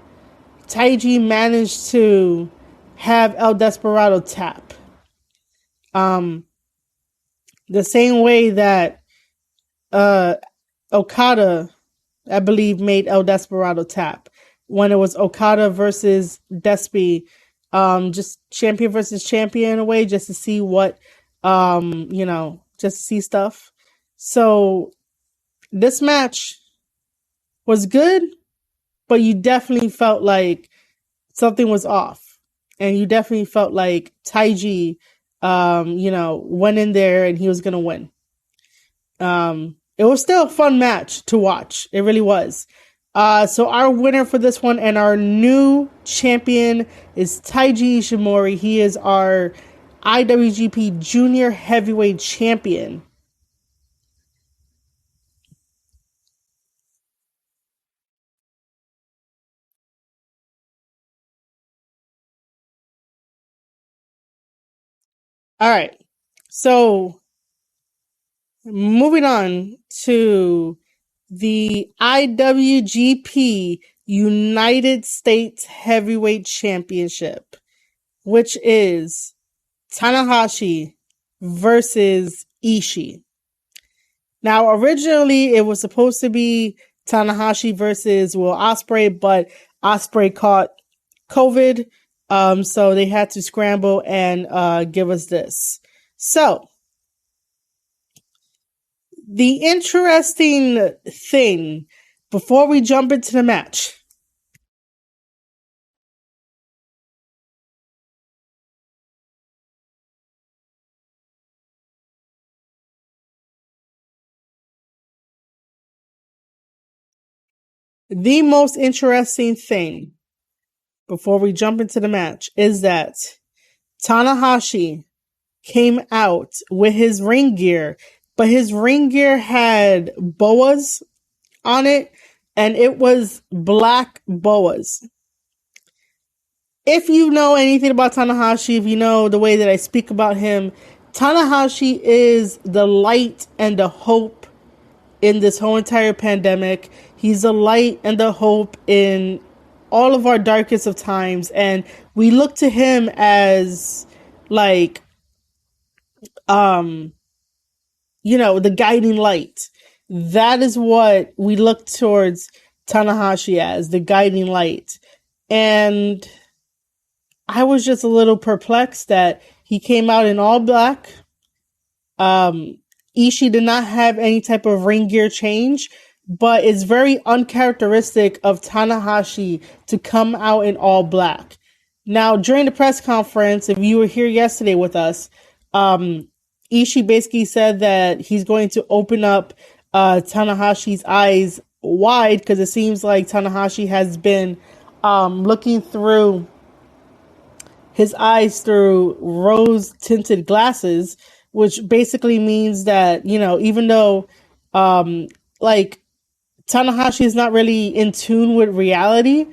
Taiji managed to have El Desperado tap. The same way that Okada, I believe, made El Desperado tap when it was Okada versus Despy, just champion versus champion in a way, just to see what, just to see stuff. So this match was good, but you definitely felt like something was off, and you definitely felt like Taiji, went in there and he was gonna win. It was still a fun match to watch. It really was. So our winner for this one and our new champion is Taiji Ishimori. He is our IWGP Junior Heavyweight Champion. All right. So moving on to the IWGP United States Heavyweight Championship, which is Tanahashi versus Ishii. Now, originally it was supposed to be Tanahashi versus Will Ospreay, but Ospreay caught COVID, so they had to scramble and give us this. So, the interesting thing before we jump into the match. The most interesting thing before we jump into the match is that Tanahashi came out with his ring gear, but his ring gear had boas on it, and it was black boas. If you know anything about Tanahashi, if you know the way that I speak about him, Tanahashi is the light and the hope in this whole entire pandemic. He's the light and the hope in all of our darkest of times, and we look to him as like the guiding light. That is what we look towards Tanahashi as, the guiding light. And I was just a little perplexed that he came out in all black. Ishii did not have any type of ring gear change. but it's very uncharacteristic of Tanahashi to come out in all black. Now, during the press conference, if you were here yesterday with us, Ishii basically said that he's going to open up Tanahashi's eyes wide, because it seems like Tanahashi has been looking through his eyes through rose tinted glasses, which basically means that, even though like Tanahashi is not really in tune with reality,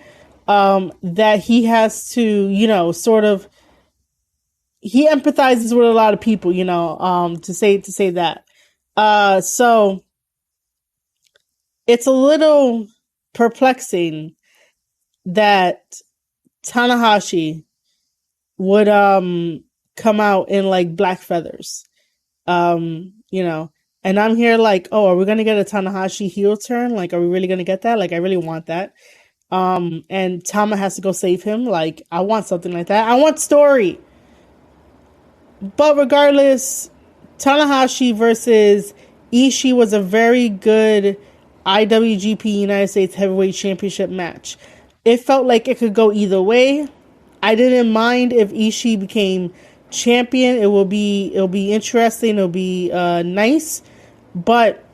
that he has to, sort of, he empathizes with a lot of people, to say that. So it's a little perplexing that Tanahashi would come out in like black feathers. And I'm here like, oh, are we gonna get a Tanahashi heel turn? Like, are we really gonna get that? Like, I really want that. And Tama has to go save him. Like, I want something like that. I want story. But regardless, Tanahashi versus Ishii was a very good IWGP United States Heavyweight Championship match. It felt like it could go either way. I didn't mind if Ishii became champion. It'll be interesting. It'll be nice. But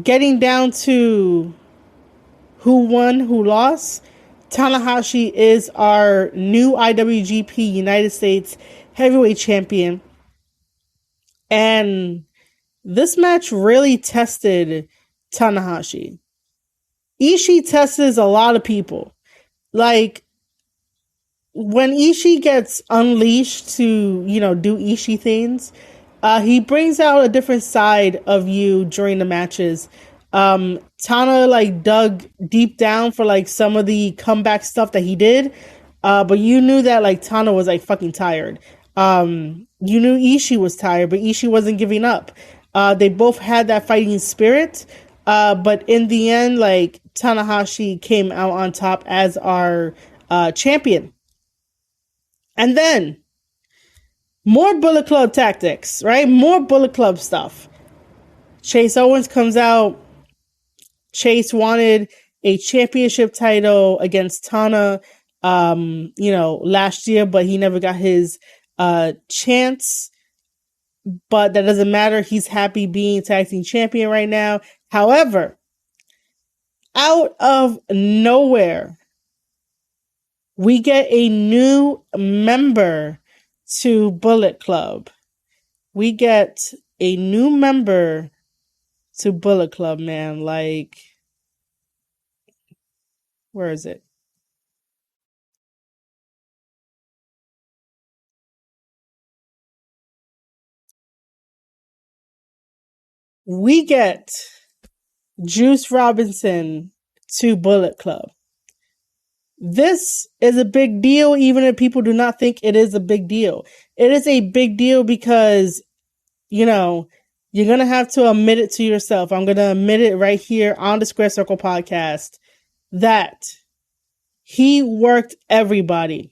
getting down to who won, who lost, Tanahashi is our new IWGP United States Heavyweight Champion. And this match really tested Tanahashi. Ishii tests a lot of people. Like, when Ishii gets unleashed to, do Ishii things, he brings out a different side of you during the matches. Tana like dug deep down for like some of the comeback stuff that he did. But you knew that like Tana was like fucking tired. You knew Ishii was tired, but Ishii wasn't giving up. They both had that fighting spirit. But in the end, like, Tanahashi came out on top as our champion. And then more Bullet Club tactics, right? More Bullet Club stuff. Chase Owens comes out. Chase wanted a championship title against Tana, last year, but he never got his chance. But that doesn't matter. He's happy being tag team champion right now. However, out of nowhere, we get a new member to Bullet Club. We get a new member to Bullet Club, man. Like, where is it? We get Juice Robinson to Bullet Club. This is a big deal, even if people do not think it is a big deal. It is a big deal because, you're going to have to admit it to yourself. I'm going to admit it right here on the Square Circle podcast that he worked everybody.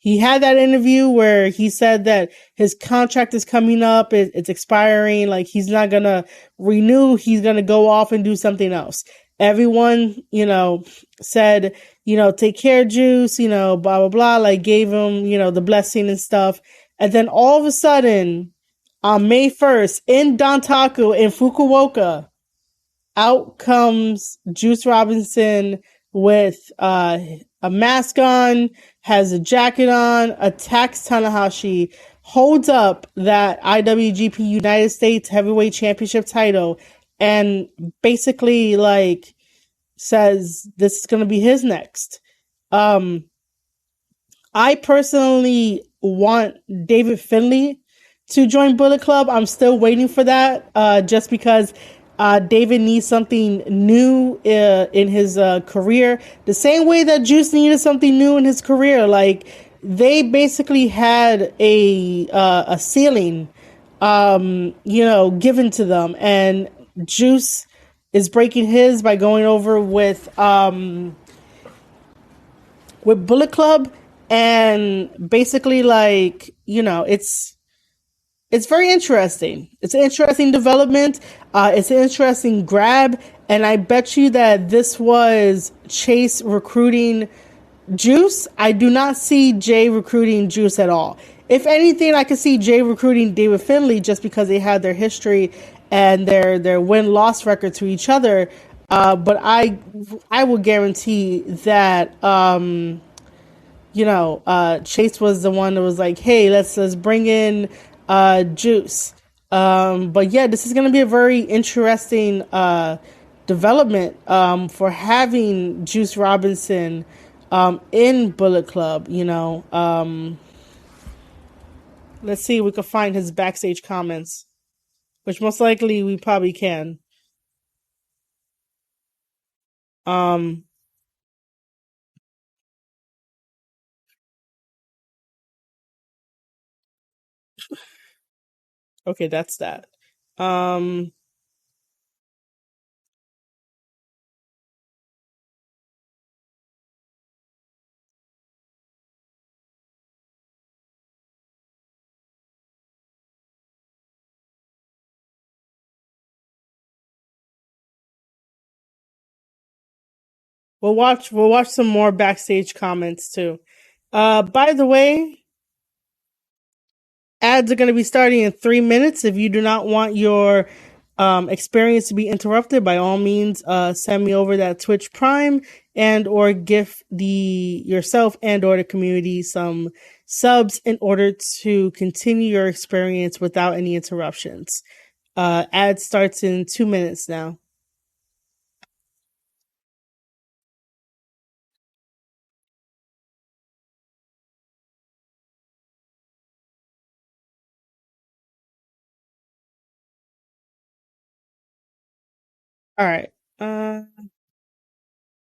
He had that interview where he said that his contract is coming up. It's expiring. Like, he's not going to renew. He's going to go off and do something else. Everyone, said, take care, Juice, blah, blah, blah. Like, gave him, the blessing and stuff. And then all of a sudden, on May 1st, in Dontaku, in Fukuoka, out comes Juice Robinson with a mask on, has a jacket on, attacks Tanahashi, holds up that IWGP United States Heavyweight Championship title, and basically, like, says this is going to be his next. I personally want David Finlay to join Bullet Club. I'm still waiting for that, just because David needs something new in his career, the same way that Juice needed something new in his career. Like, they basically had a ceiling, given to them, and Juice is breaking his by going over with Bullet Club, and basically, like, it's very interesting. It's an interesting development. It's an interesting grab. And I bet you that this was Chase recruiting Juice. I do not see Jay recruiting Juice at all. If anything, I could see Jay recruiting David Finley just because they had their history and their win loss record to each other. But I will guarantee that Chase was the one that was like, hey, let's bring in Juice. But yeah, this is going to be a very interesting development for having Juice Robinson in Bullet Club. Let's see if we can find his backstage comments, which most likely we probably can. Okay, that's that. Um, we'll watch some more backstage comments too. By the way, ads are going to be starting in 3 minutes. If you do not want your experience to be interrupted, by all means, send me over that Twitch Prime and or gift yourself and or the community some subs in order to continue your experience without any interruptions. Ad starts in 2 minutes now. All right.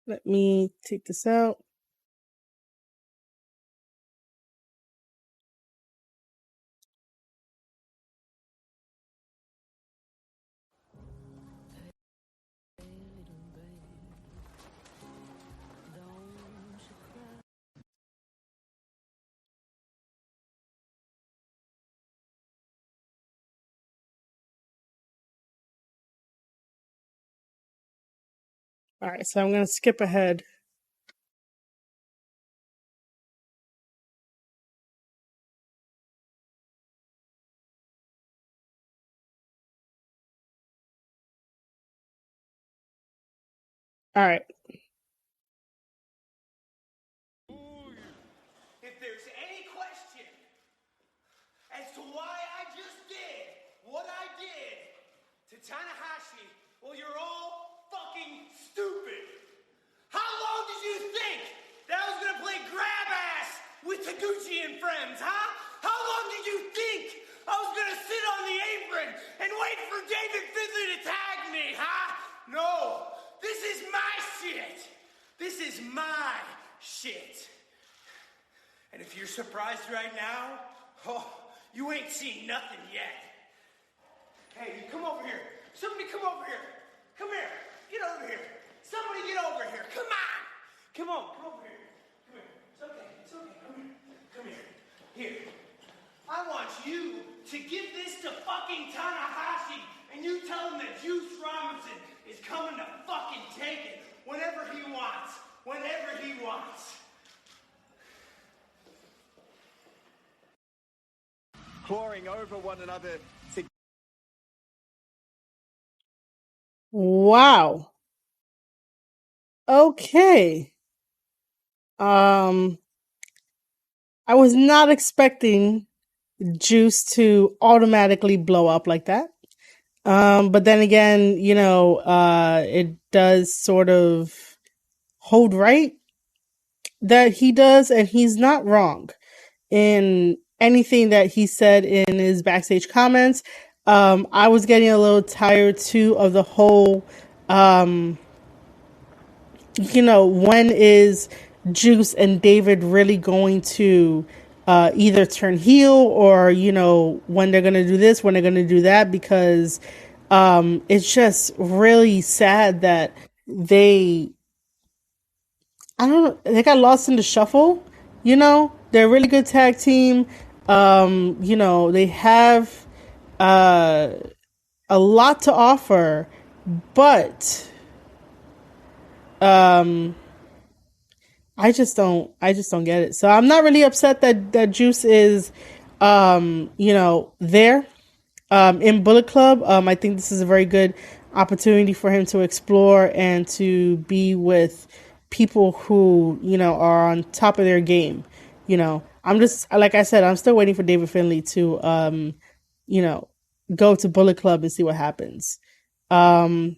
Let me take this out. All right, so I'm going to skip ahead. All right. If there's any question as to why I just did what I did to Tanahashi, well, you're all fucking stupid. How long did you think that I was gonna play grab ass with Taguchi and friends, huh? How long did you think I was gonna sit on the apron and wait for David Finley to tag me, huh? No, this is my shit. This is my shit. And if you're surprised right now, oh, you ain't seen nothing yet. Hey, come over here. Somebody come over here. Come here. Get over here. Somebody get over here. Come on. Come over here. Come here. It's okay. It's okay. Come here. Come here. Here. I want you to give this to fucking Tanahashi, and you tell him that Juice Robinson is coming to fucking take it whenever he wants. Whenever he wants. Clawing over one another. Wow. Okay. I was not expecting Juice to automatically blow up like that. But then again, it does sort of hold right that he does, and he's not wrong in anything that he said in his backstage comments. I was getting a little tired too of the whole, when is Juice and David really going to either turn heel, or, when they're going to do this, when they're going to do that, because it's just really sad that they got lost in the shuffle. They're a really good tag team. They have a lot to offer, but Um, I just don't get it. So I'm not really upset that Juice is, there, in Bullet Club. I think this is a very good opportunity for him to explore and to be with people who, are on top of their game. I'm just, like I said, I'm still waiting for David Finlay to, you know, go to Bullet Club and see what happens. Um,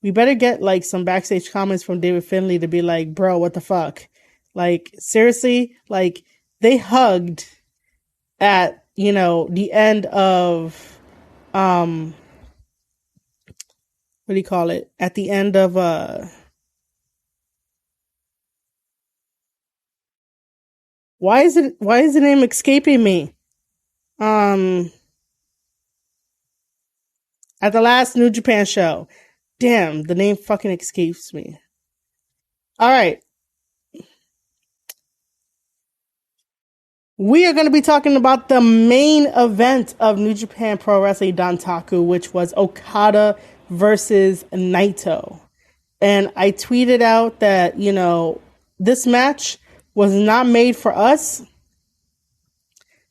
we better get like some backstage comments from David Finlay to be like, bro, what the fuck? Like, seriously? Like, they hugged at, the end of, um, what do you call it? At the end of, why is the name escaping me? Um, at the last New Japan show. Damn, the name fucking escapes me. All right. We are going to be talking about the main event of New Japan Pro Wrestling Dontaku, which was Okada versus Naito. And I tweeted out that, this match was not made for us.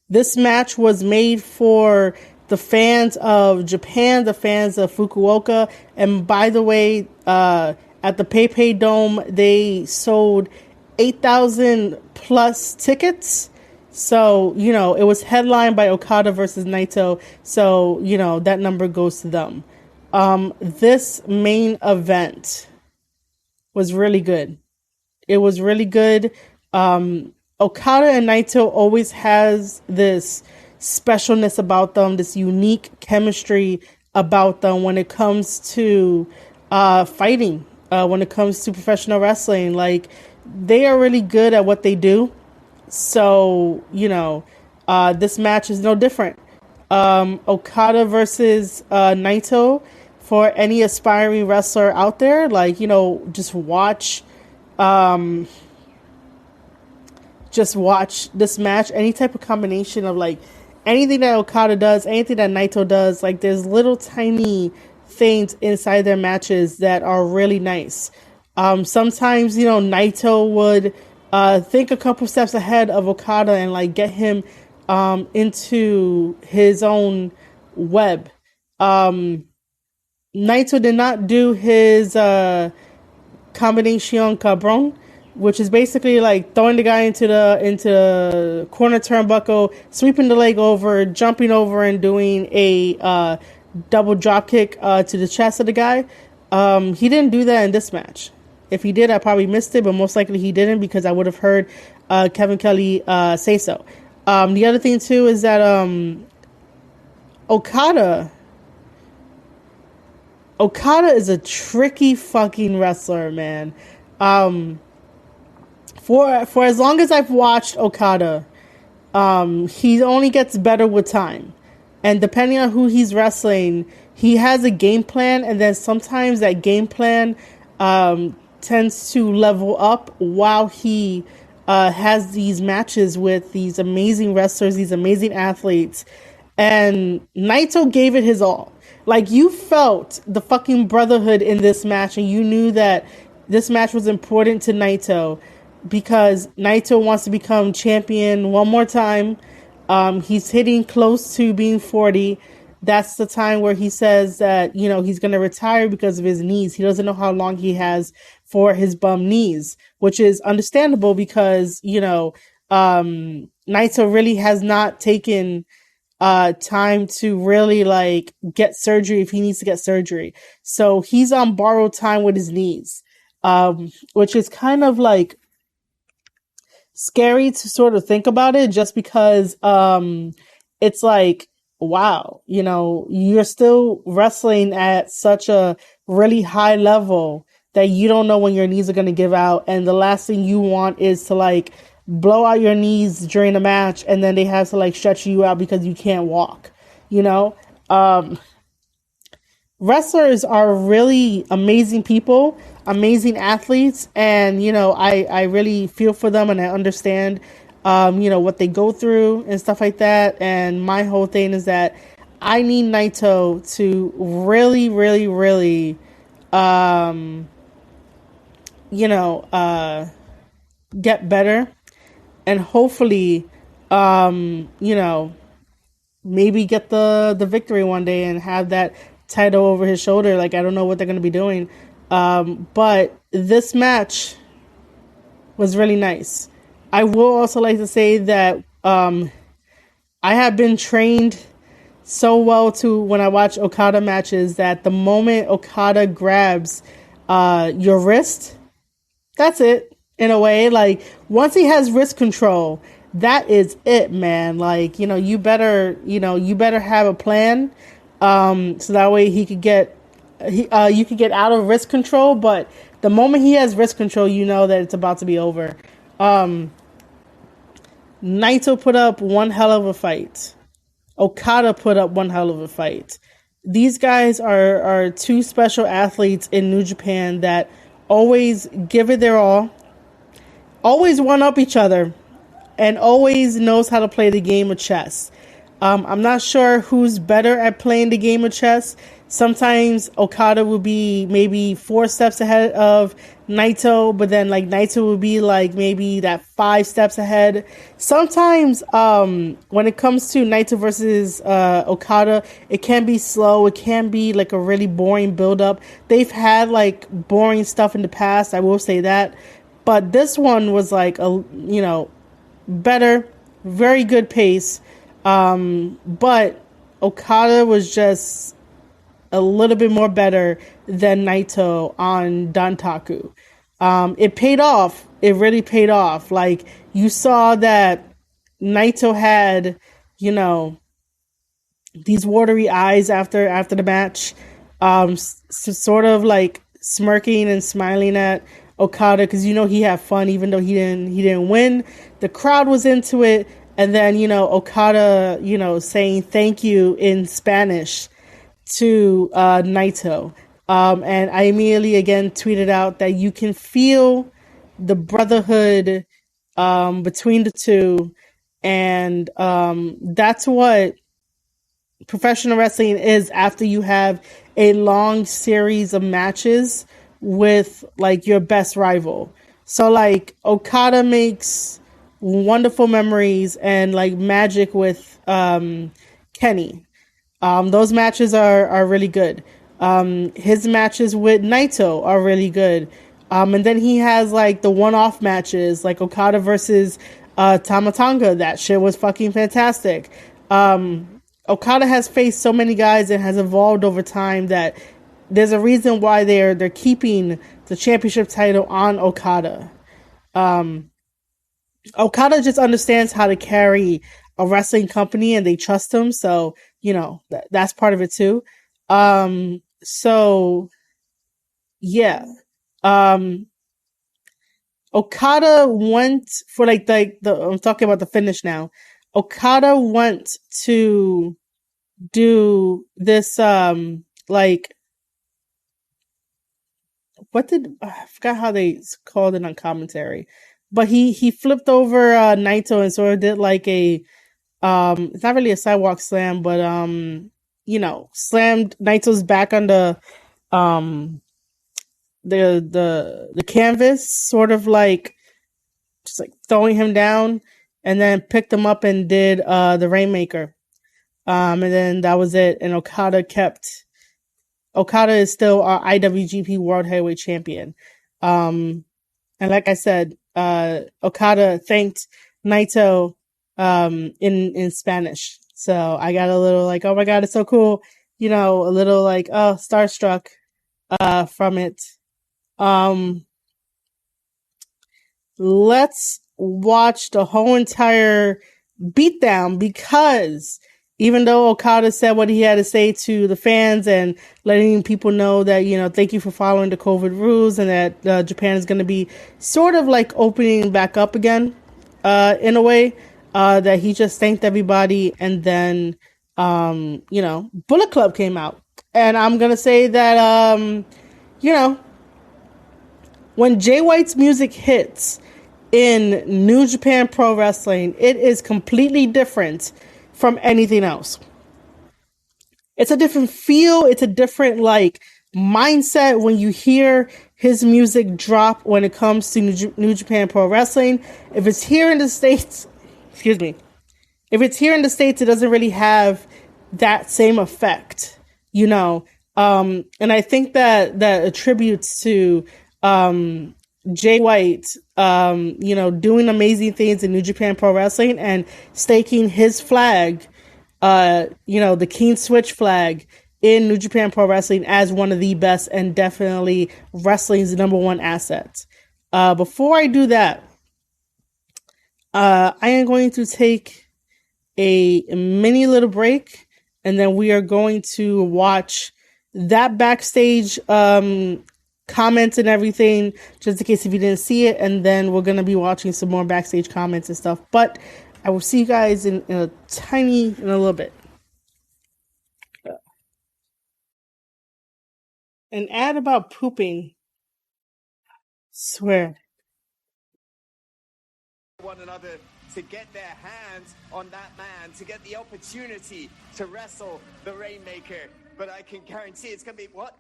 This match was made for the fans of Japan, the fans of Fukuoka. And by the way, at the PayPay Dome, they sold 8,000 plus tickets. So, it was headlined by Okada versus Naito. So, that number goes to them. This main event was really good. It was really good. Okada and Naito always has this specialness about them, this unique chemistry about them when it comes to fighting, when it comes to professional wrestling. Like, they are really good at what they do. So, this match is no different. Okada versus Naito, for any aspiring wrestler out there, like, just watch this match. Any type of combination of like anything that Okada does, anything that Naito does, like there's little tiny things inside their matches that are really nice. Sometimes, Naito would think a couple steps ahead of Okada and like get him into his own web. Naito did not do his combination cabron, which is basically like throwing the guy into the corner turnbuckle, sweeping the leg over, jumping over, and doing a double drop kick to the chest of the guy. He didn't do that in this match. If he did, I probably missed it, but most likely he didn't because I would have heard Kevin Kelly say so. The other thing too is that Okada is a tricky fucking wrestler, man. For as long as I've watched Okada, he only gets better with time. And depending on who he's wrestling, he has a game plan, and then sometimes that game plan tends to level up while he has these matches with these amazing wrestlers, these amazing athletes. And Naito gave it his all. Like, you felt the fucking brotherhood in this match, and you knew that this match was important to Naito because Naito wants to become champion one more time. He's hitting close to being 40. That's the time where he says that, he's going to retire because of his knees. He doesn't know how long he has for his bum knees, which is understandable because, Naito really has not taken time to really like get surgery if he needs to get surgery. So he's on borrowed time with his knees, which is kind of like scary to sort of think about it just because it's like, wow, you're still wrestling at such a really high level that you don't know when your knees are going to give out. And the last thing you want is to like blow out your knees during a match and then they have to like stretch you out because you can't walk, wrestlers are really amazing people, amazing athletes. And, I really feel for them and I understand, what they go through and stuff like that. And my whole thing is that I need Naito to really, really, really, get better, and hopefully, maybe get the victory one day and have that title over his shoulder. Like, I don't know what they're going to be doing. But this match was really nice. I will also like to say that I have been trained so well to when I watch Okada matches that the moment Okada grabs your wrist, that's it. In a way, like once he has wrist control, that is it, man. Like, you better have a plan, so that way you could get out of wrist control. But the moment he has wrist control, you know that it's about to be over. Naito put up one hell of a fight. Okada put up one hell of a fight. These guys are two special athletes in New Japan that always give it their all, always one up each other, and always knows how to play the game of chess. I'm not sure who's better at playing the game of chess. Sometimes Okada will be maybe 4 steps ahead of Naito, but then like Naito will be like maybe that 5 steps ahead. Sometimes when it comes to Naito versus Okada, it can be slow. It can be like a really boring build-up. They've had like boring stuff in the past, I will say that. But this one was like better, very good pace. But Okada was just a little bit more better than Naito on Dontaku. It paid off. It really paid off. Like, you saw that Naito had, these watery eyes after the match, sort of like smirking and smiling at Okada because he had fun even though he didn't win. The crowd was into it, and then Okada saying thank you in Spanish to Naito, and I immediately again tweeted out that you can feel the brotherhood between the two, and that's what professional wrestling is after you have a long series of matches with like your best rival. So like Okada makes wonderful memories and like magic with Kenny. Those matches are really good. His matches with Naito are really good. And then he has like the one-off matches like Okada versus Tama Tonga. That shit was fucking fantastic. Okada has faced so many guys and has evolved over time that there's a reason why they're keeping the championship title on Okada. Okada just understands how to carry a wrestling company and they trust him. So, that's part of it too. So yeah. Okada went for like I'm talking about the finish now. Okada went to do this, like, I forgot how they called it on commentary, but he flipped over Naito and sort of did like a it's not really a sidewalk slam, but slammed Naito's back on the canvas, sort of like just like throwing him down, and then picked him up and did the Rainmaker, and then that was it. And Okada is still our IWGP World Heavyweight Champion. And like I said, Okada thanked Naito in Spanish. So I got a little like, oh my God, it's so cool. A little like, oh, starstruck from it. Let's watch the whole entire beatdown, because even though Okada said what he had to say to the fans and letting people know that, thank you for following the COVID rules and that Japan is going to be sort of like opening back up again in a way, that he just thanked everybody. And then, Bullet Club came out. And I'm going to say that, when Jay White's music hits in New Japan Pro Wrestling, it is completely different from anything else. It's a different feel. It's a different like mindset when you hear his music drop when it comes to New Japan Pro Wrestling. If it's here in the States, excuse me, if it's here in the States, it doesn't really have that same effect, you know. And I think that attributes to Jay White, you know, doing amazing things in New Japan Pro Wrestling and staking his flag, you know, the King Switch flag in New Japan Pro Wrestling as one of the best and definitely wrestling's number one assets. Before I do that, I am going to take a mini little break, and then we are going to watch that backstage comments and everything, just in case if you didn't see it, and then we're going to be watching some more backstage comments and stuff. But I will see you guys in a little bit. An ad about pooping. Swear. One another to get their hands on that man, to get the opportunity to wrestle the Rainmaker. But I can guarantee it's going to be what?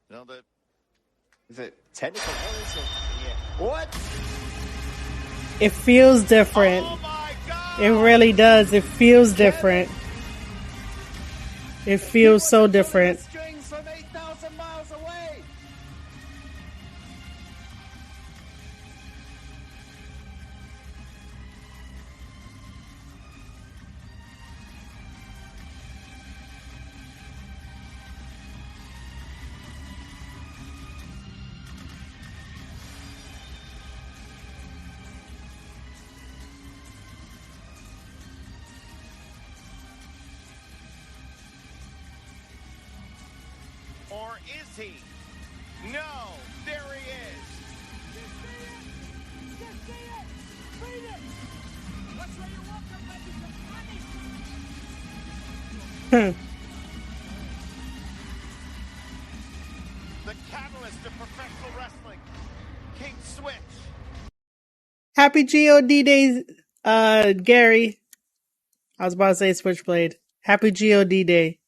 No, is it technical? Yeah. What? It feels different. Oh my God! It really does. It feels different. It feels so different. Strings from 8,000 miles away. Or is he? No, there he is. Just see it! Just see it! Beat it! What's where you walk up like it's a funny? The catalyst of professional wrestling, King Switch. Happy God Days, Gary. I was about to say Switchblade. Happy God Day.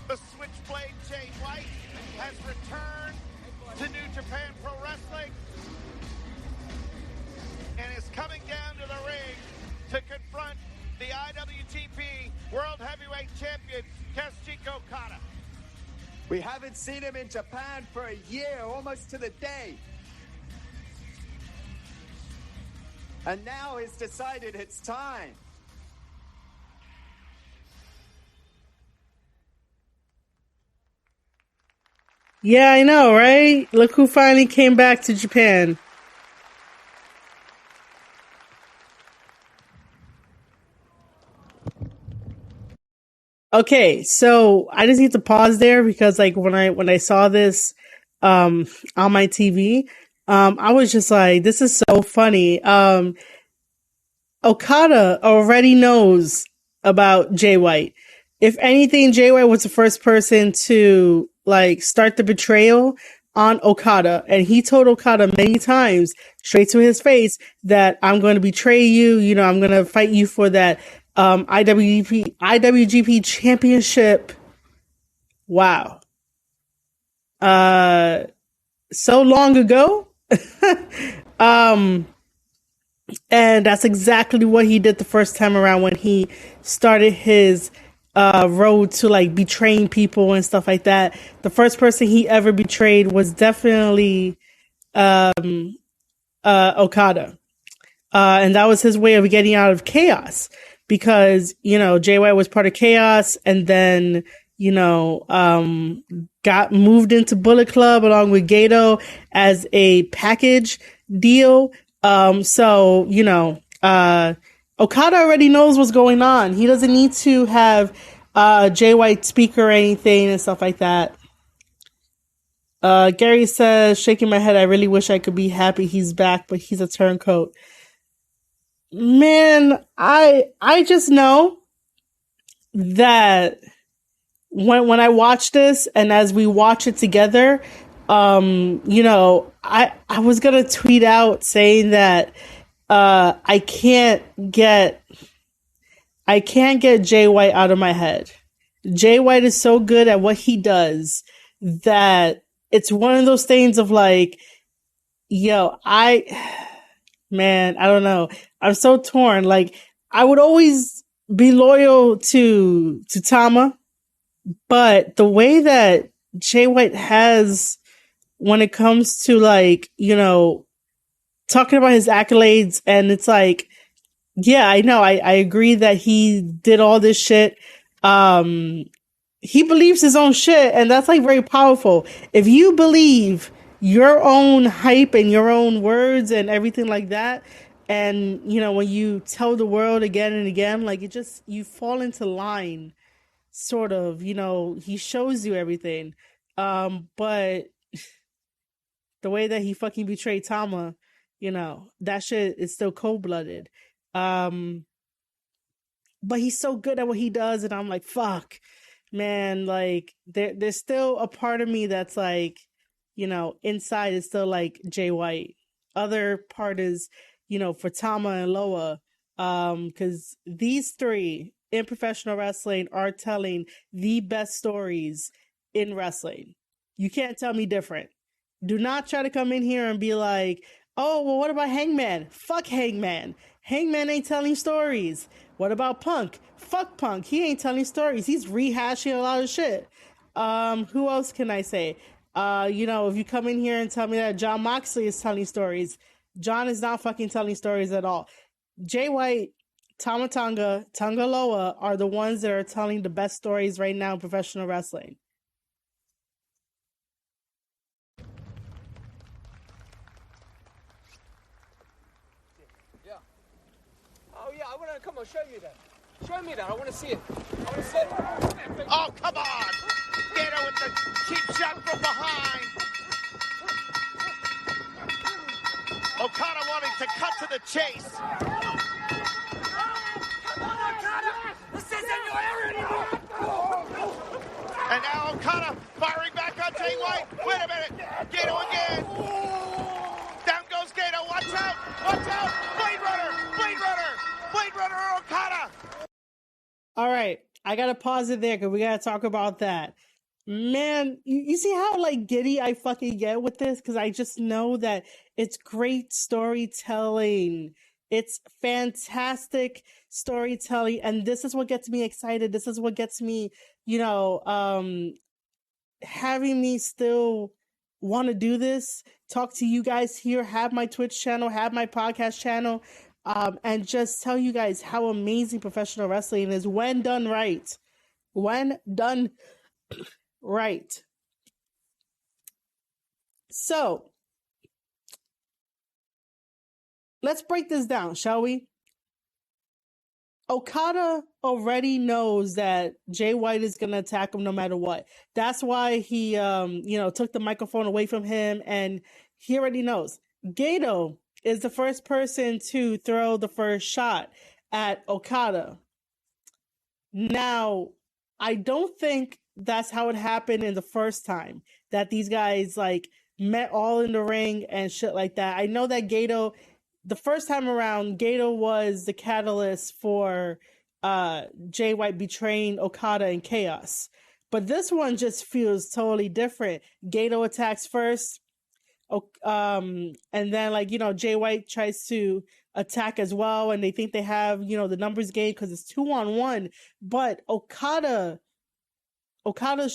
The Switchblade Jay White has returned to New Japan Pro Wrestling and is coming down to the ring to confront the IWGP World Heavyweight Champion, Kazuchika Okada. We haven't seen him in Japan for a year, almost to the day. And now he's decided it's time. Yeah, I know, right? Look who finally came back to Japan. Okay, so I just need to pause there because like when I saw this on my TV, I was just like, this is so funny. Okada already knows about Jay White. If anything, Jay White was the first person to like start the betrayal on Okada, and he told Okada many times, straight to his face, that I'm going to betray you. You know, I'm going to fight you for that IWGP championship. Wow. So long ago. And that's exactly what he did the first time around when he started his road to like betraying people and stuff like that. The first person he ever betrayed was definitely Okada. And that was his way of getting out of chaos because, you know, Jay White was part of chaos and then, you know, got moved into Bullet Club along with Gato as a package deal. So, you know, Okada already knows what's going on. He doesn't need to have, Jay White speak or anything and stuff like that. Gary says, shaking my head, I really wish I could be happy he's back, but he's a turncoat. Man, I just know that when I watch this and as we watch it together, you know, I was gonna tweet out saying that I can't get I can't get Jay White out of my head. Jay White is so good at what he does that it's one of those things of like, yo, man, I don't know. I'm so torn. Like, I would always be loyal to Tama, but the way that Jay White has when it comes to like, talking about his accolades, and it's like, yeah, I know. I agree that he did all this shit. He believes his own shit, and that's like very powerful. If you believe your own hype and your own words and everything like that, and when you tell the world again and again, like, it just, you fall into line, sort of. He shows you everything. But the way that he fucking betrayed Tama, that shit is still cold-blooded. But he's so good at what he does, and I'm like, fuck, man. Like, there's still a part of me that's like, inside is still like Jay White. Other part is, for Tama and Loa, because these three in professional wrestling are telling the best stories in wrestling. You can't tell me different. Do not try to come in here and be like, oh, well, what about Hangman? Fuck Hangman. Hangman ain't telling stories. What about Punk? Fuck Punk. He ain't telling stories. He's rehashing a lot of shit. Who else can I say? If you come in here and tell me that Jon Moxley is telling stories, John is not fucking telling stories at all. Jay White, Tama Tonga, Tonga Loa are the ones that are telling the best stories right now in professional wrestling. I want to come on, show me that. Show me that. I want to see it. I want to see it. Oh, come on. Gator with the cheap shot from behind. Okada wanting to cut to the chase. This isn't your area anymore! And now Okada firing back on Jay White. Wait a minute. Gator again. Down goes Gator. Watch out. Watch out. Blade Runner. Blade Runner. Blade Runner Okada. All right, I gotta pause it there because we gotta talk about that. Man, you see how like giddy I fucking get with this? Because I just know that it's great storytelling. It's fantastic storytelling, and this is what gets me excited. This is what gets me, having me still want to do this, talk to you guys here, have my Twitch channel, have my podcast channel. And just tell you guys how amazing professional wrestling is when done right. When done right. So, let's break this down, shall we? Okada already knows that Jay White is going to attack him no matter what. That's why he, took the microphone away from him, and he already knows. Gato is the first person to throw the first shot at Okada. Now, I don't think that's how it happened in the first time that these guys like met all in the ring and shit like that. I know that Gato, the first time around, Gato was the catalyst for Jay White betraying Okada in Chaos. But this one just feels totally different. Gato attacks first. And then Jay White tries to attack as well, and they think they have the numbers game because it's 2-on-1, but Okada's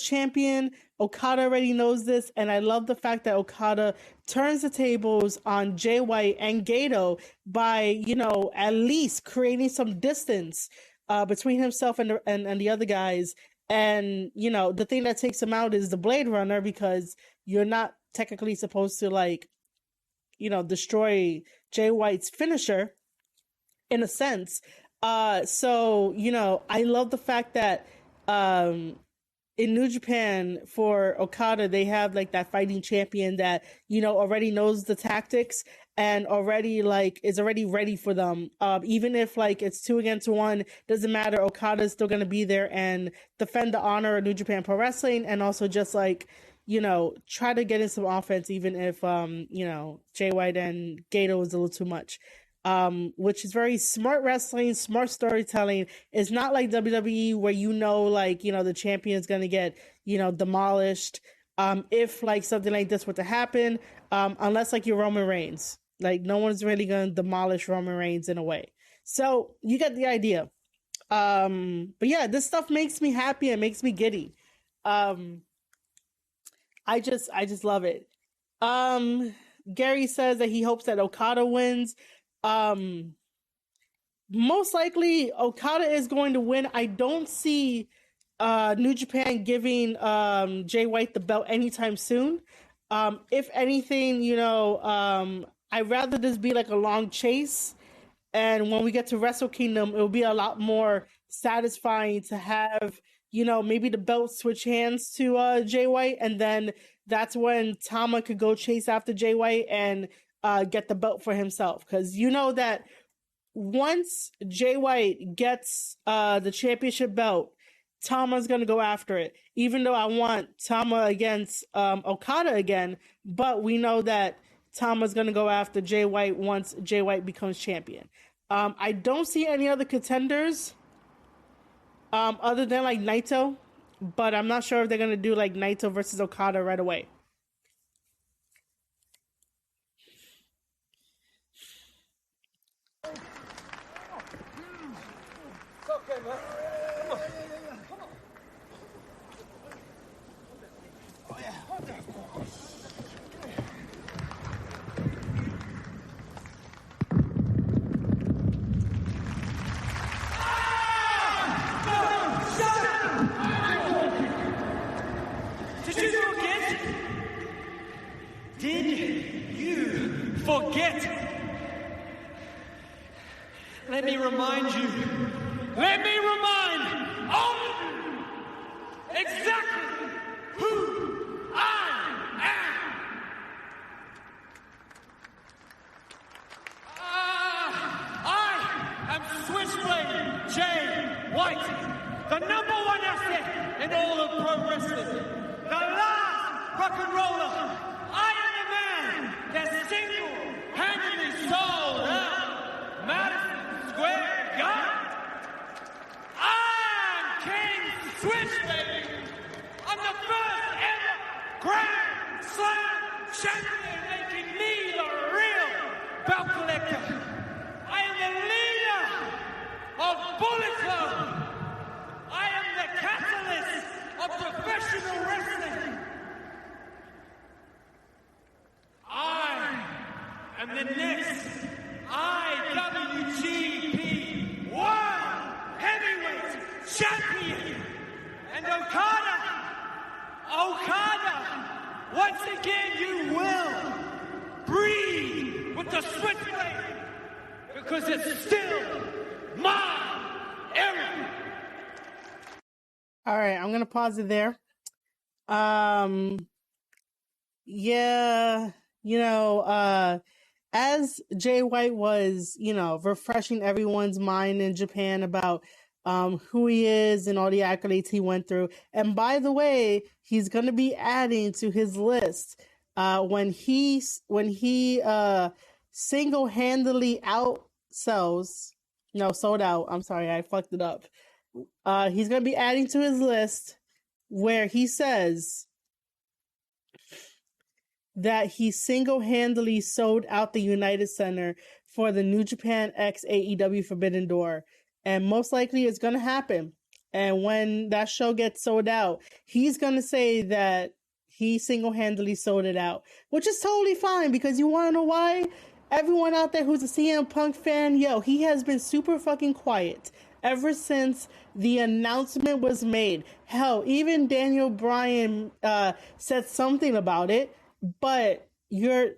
champion. Okada already knows this, and I love the fact that Okada turns the tables on Jay White and Gato by at least creating some distance between himself and the other guys. And the thing that takes him out is the Blade Runner, because you're not technically supposed to destroy Jay White's finisher in a sense. So I love the fact that in New Japan for Okada, they have like that fighting champion that already knows the tactics and already is already ready for them. Even if it's 2 against 1, doesn't matter. Okada's still gonna be there and defend the honor of New Japan Pro Wrestling, and also just try to get in some offense, even if Jay White and Gato is a little too much. which is very smart wrestling, smart storytelling. It's not like WWE where the champion's going to get, demolished. If like something like this were to happen, unless like you're Roman Reigns, like no one's really going to demolish Roman Reigns in a way. So you get the idea. But yeah, this stuff makes me happy and makes me giddy. I just love it. Gary says that he hopes that Okada wins. Most likely Okada is going to win. I don't see New Japan giving Jay White the belt anytime soon. If anything, I'd rather this be like a long chase. And when we get to Wrestle Kingdom, it will be a lot more satisfying to have, maybe the belt switch hands to Jay White. And then that's when Tama could go chase after Jay White and get the belt for himself. Because that once Jay White gets the championship belt, Tama's going to go after it. Even though I want Tama against Okada again, but we know that Tama's going to go after Jay White once Jay White becomes champion. I don't see any other contenders other than like Naito, but I'm not sure if they're going to do like Naito versus Okada right away. It's okay, man. Come on. Come on. Oh, yeah. Hold that. Forget. Let me remind you. Let me remind all of you exactly who I am. I am Switchblade Jay White, the #1 asset in all of pro wrestling, the last rock and roller. I am the man that single-handedly sold out Madison Square Garden. I'm King Switch, baby. I'm the first ever Grand Slam champion, making me the real belt collector. I am the leader of Bullet Club. I am the catalyst of professional wrestling. I am the next IWGP World Heavyweight Champion. And Okada, once again you will breathe with the Switchblade because it's still my era. All right, I'm going to pause it there. Yeah, as Jay White was, refreshing everyone's mind in Japan about who he is and all the accolades he went through. And by the way, he's going to be adding to his list when he single-handedly sold out. I'm sorry, I fucked it up. He's going to be adding to his list where he says that he single-handedly sold out the United Center for the New Japan X AEW Forbidden Door. And most likely it's going to happen. And when that show gets sold out, he's going to say that he single-handedly sold it out, which is totally fine because you want to know why? Everyone out there who's a CM Punk fan, he has been super fucking quiet ever since the announcement was made. Hell, even Daniel Bryan said something about it. But your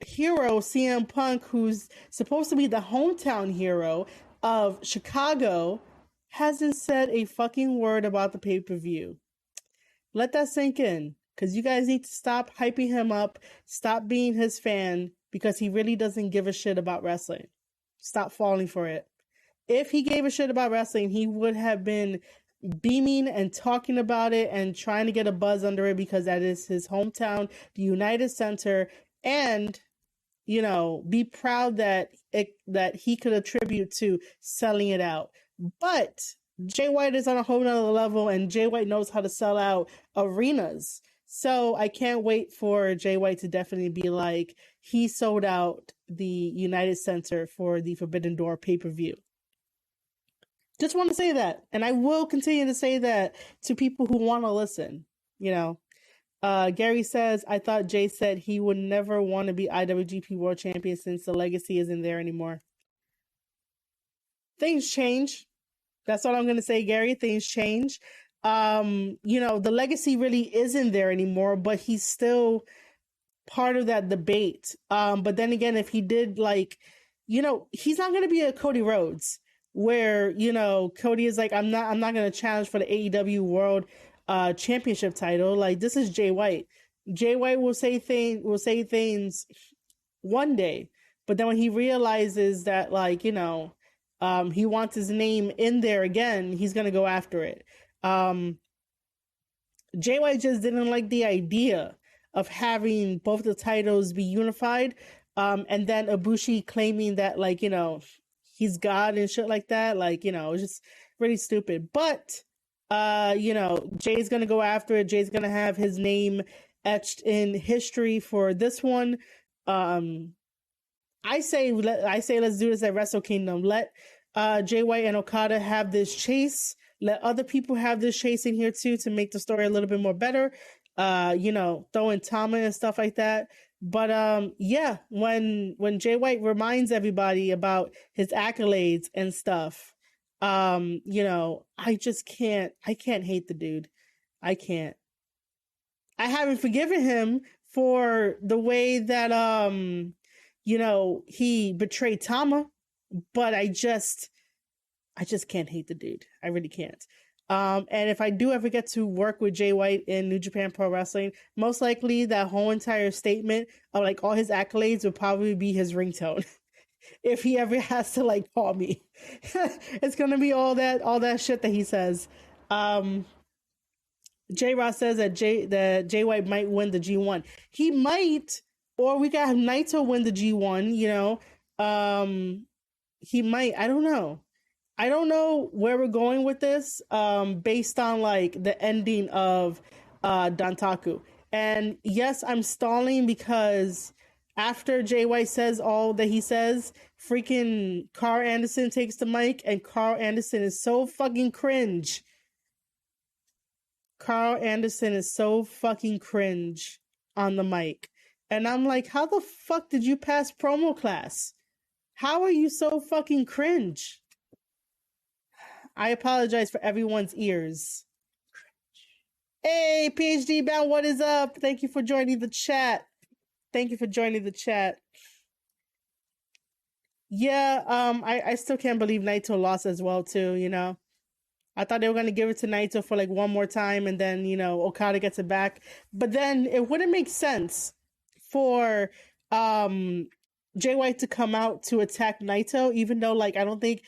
hero, CM Punk, who's supposed to be the hometown hero of Chicago, hasn't said a fucking word about the pay-per-view. Let that sink in, because you guys need to stop hyping him up, stop being his fan, because he really doesn't give a shit about wrestling. Stop falling for it. If he gave a shit about wrestling, he would have been beaming and talking about it and trying to get a buzz under it because that is his hometown, the United Center, and be proud that he could attribute to selling it out. But Jay White is on a whole nother level, and Jay White knows how to sell out arenas. So I can't wait for Jay White to definitely be like, he sold out the United Center for the Forbidden Door pay-per-view. Just want to say that. And I will continue to say that to people who want to listen, Gary says, I thought Jay said he would never want to be IWGP World Champion since the legacy isn't there anymore. Things change. That's all I'm going to say, Gary. Things change. The legacy really isn't there anymore, but he's still part of that debate. But then again, if he did he's not going to be a Cody Rhodes where, Cody is like, I'm not going to challenge for the AEW World Championship title. Like, this is Jay White. Jay White will say things one day, but then when he realizes that, he wants his name in there again, he's going to go after it. Jay White just didn't like the idea of having both the titles be unified. And then Ibushi claiming that, he's God and shit like that. It was just really stupid. But, Jay's going to go after it. Jay's going to have his name etched in history for this one. I say let's do this at Wrestle Kingdom. Let Jay White and Okada have this chase. Let other people have this chase in here too to make the story a little bit more better. Throw in Tama and stuff like that. But when Jay White reminds everybody about his accolades and stuff, I can't hate the dude. I can't. I haven't forgiven him for the way that he betrayed Tama, but I just can't hate the dude. I really can't. And if I do ever get to work with Jay White in New Japan Pro Wrestling, most likely that whole entire statement of all his accolades would probably be his ringtone. If he ever has to call me, it's going to be all that shit that he says. J Ross says that Jay White might win the G1. He might, or we got Naito win the G1, he might, I don't know. I don't know where we're going with this, based on the ending of Dontaku. And yes, I'm stalling because after Jay White says all that he says, freaking Carl Anderson takes the mic, and Carl Anderson is so fucking cringe. Carl Anderson is so fucking cringe on the mic. And I'm like, how the fuck did you pass promo class? How are you so fucking cringe? I apologize for everyone's ears. Hey, PhD Bound, what is up? Thank you for joining the chat. Yeah, I still can't believe Naito lost as well, too, I thought they were going to give it to Naito for one more time, and then, Okada gets it back. But then it wouldn't make sense for Jay White to come out to attack Naito, even though, I don't think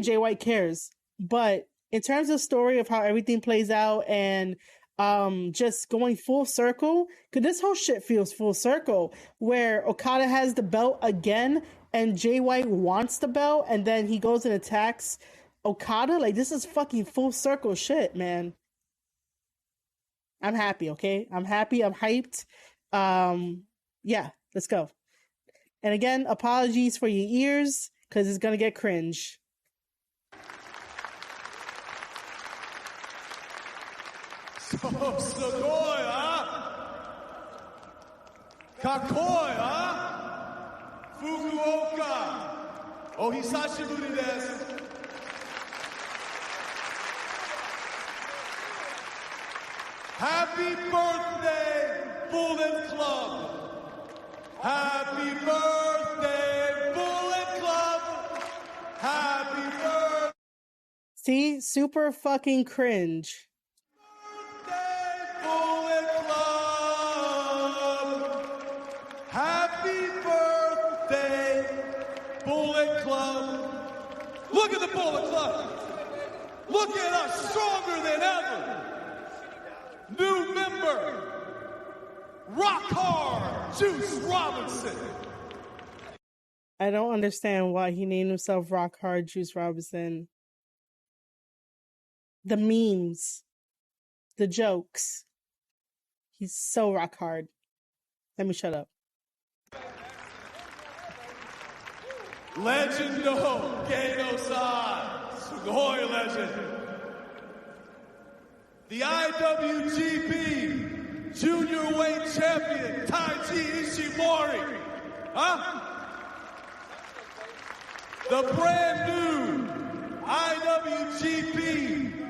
Jay White cares. But in terms of story of how everything plays out and just going full circle, because this whole shit feels full circle, where Okada has the belt again and Jay White wants the belt, and then he goes and attacks Okada. This is fucking full circle shit, man. I'm happy, okay? I'm happy. I'm hyped. Yeah, let's go. And again, apologies for your ears, because it's going to get cringe. So, Sugoi, Kakoi, Fukuoka. Oh, Hisashiburi desu. Happy birthday, Bullet Club. Happy birthday, Bullet Club. Happy birthday. See? Super fucking cringe. Bullet Club. Happy birthday, Bullet Club. Look at the Bullet Club. Look at us, stronger than ever. New member, Rock Hard Juice Robinson. I don't understand why he named himself Rock Hard Juice Robinson. The memes, the jokes. He's so rock hard. Let me shut up. Legend no Gato-san, Sugoi legend. The IWGP Junior Weight Champion, Taiji Ishimori. Huh? The brand new IWGP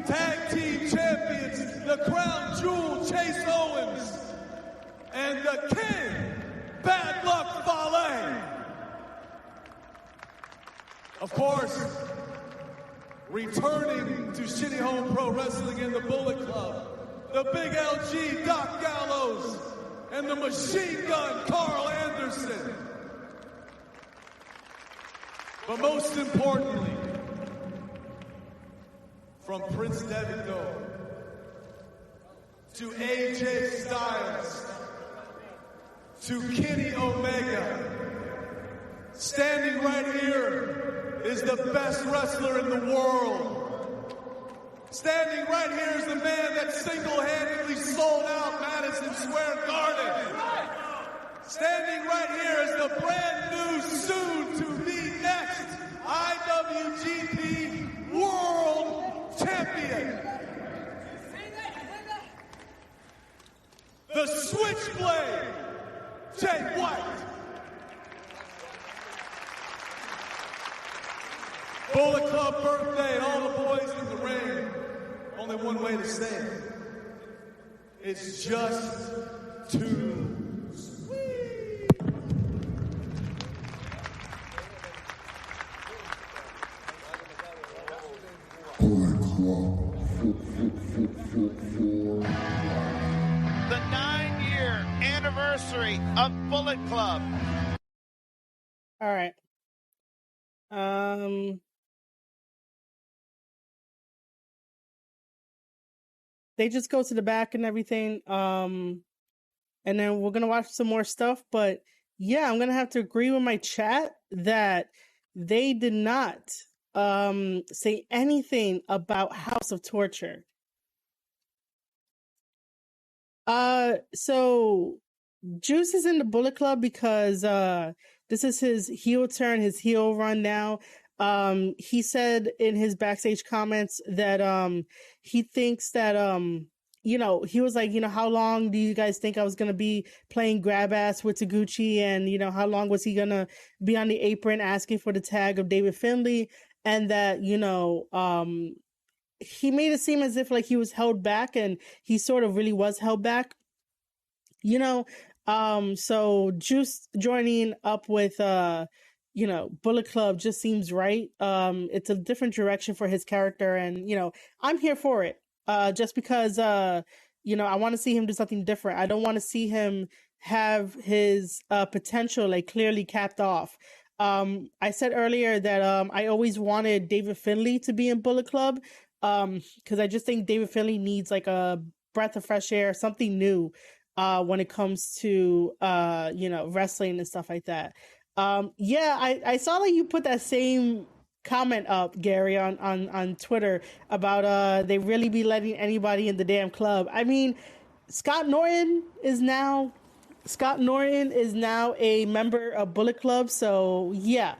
Tag Team Champions, the Crown Jewel Chase Owens, and the King, Bad Luck Fale. Of course, returning to Shitty Home Pro Wrestling in the Bullet Club, the Big LG Doc Gallows, and the Machine Gun Carl Anderson. But most importantly, from Prince Devido to AJ Styles to Kenny Omega, standing right here is the best wrestler in the world. Standing right here is the man that single-handedly sold out Madison Square Garden. Standing right here is the brand new, soon-to-be next IWGP World Champion. The Switchblade, Jay White. Bullet Club birthday, and all the boys in the ring. Only one way to say it. It's just too sweet. Bullet Club. The 9-year anniversary of Bullet Club. All right. They just go to the back and everything. And then we're gonna watch some more stuff. But yeah, I'm gonna have to agree with my chat that they did not say anything about House of Torture. So Juice is in the Bullet Club because this is his heel turn, his heel run now. He said in his backstage comments that he thinks that he was like, how long do you guys think I was gonna be playing grab ass with Taguchi, and how long was he gonna be on the apron asking for the tag of David Finlay, and that he made it seem as if like he was held back, and he sort of really was held back. So Juice joining up with Bullet Club just seems right. It's a different direction for his character, and I'm here for it. Just because I want to see him do something different. I don't want to see him have his potential like clearly capped off. I said earlier that I always wanted David Finlay to be in Bullet Club, because I just think David Finlay needs like a breath of fresh air, something new when it comes to wrestling and stuff like that. I saw that you put that same comment up, Gary, on Twitter about they really be letting anybody in the damn club. I mean, Scott Norton is now a member of Bullet Club, so yeah,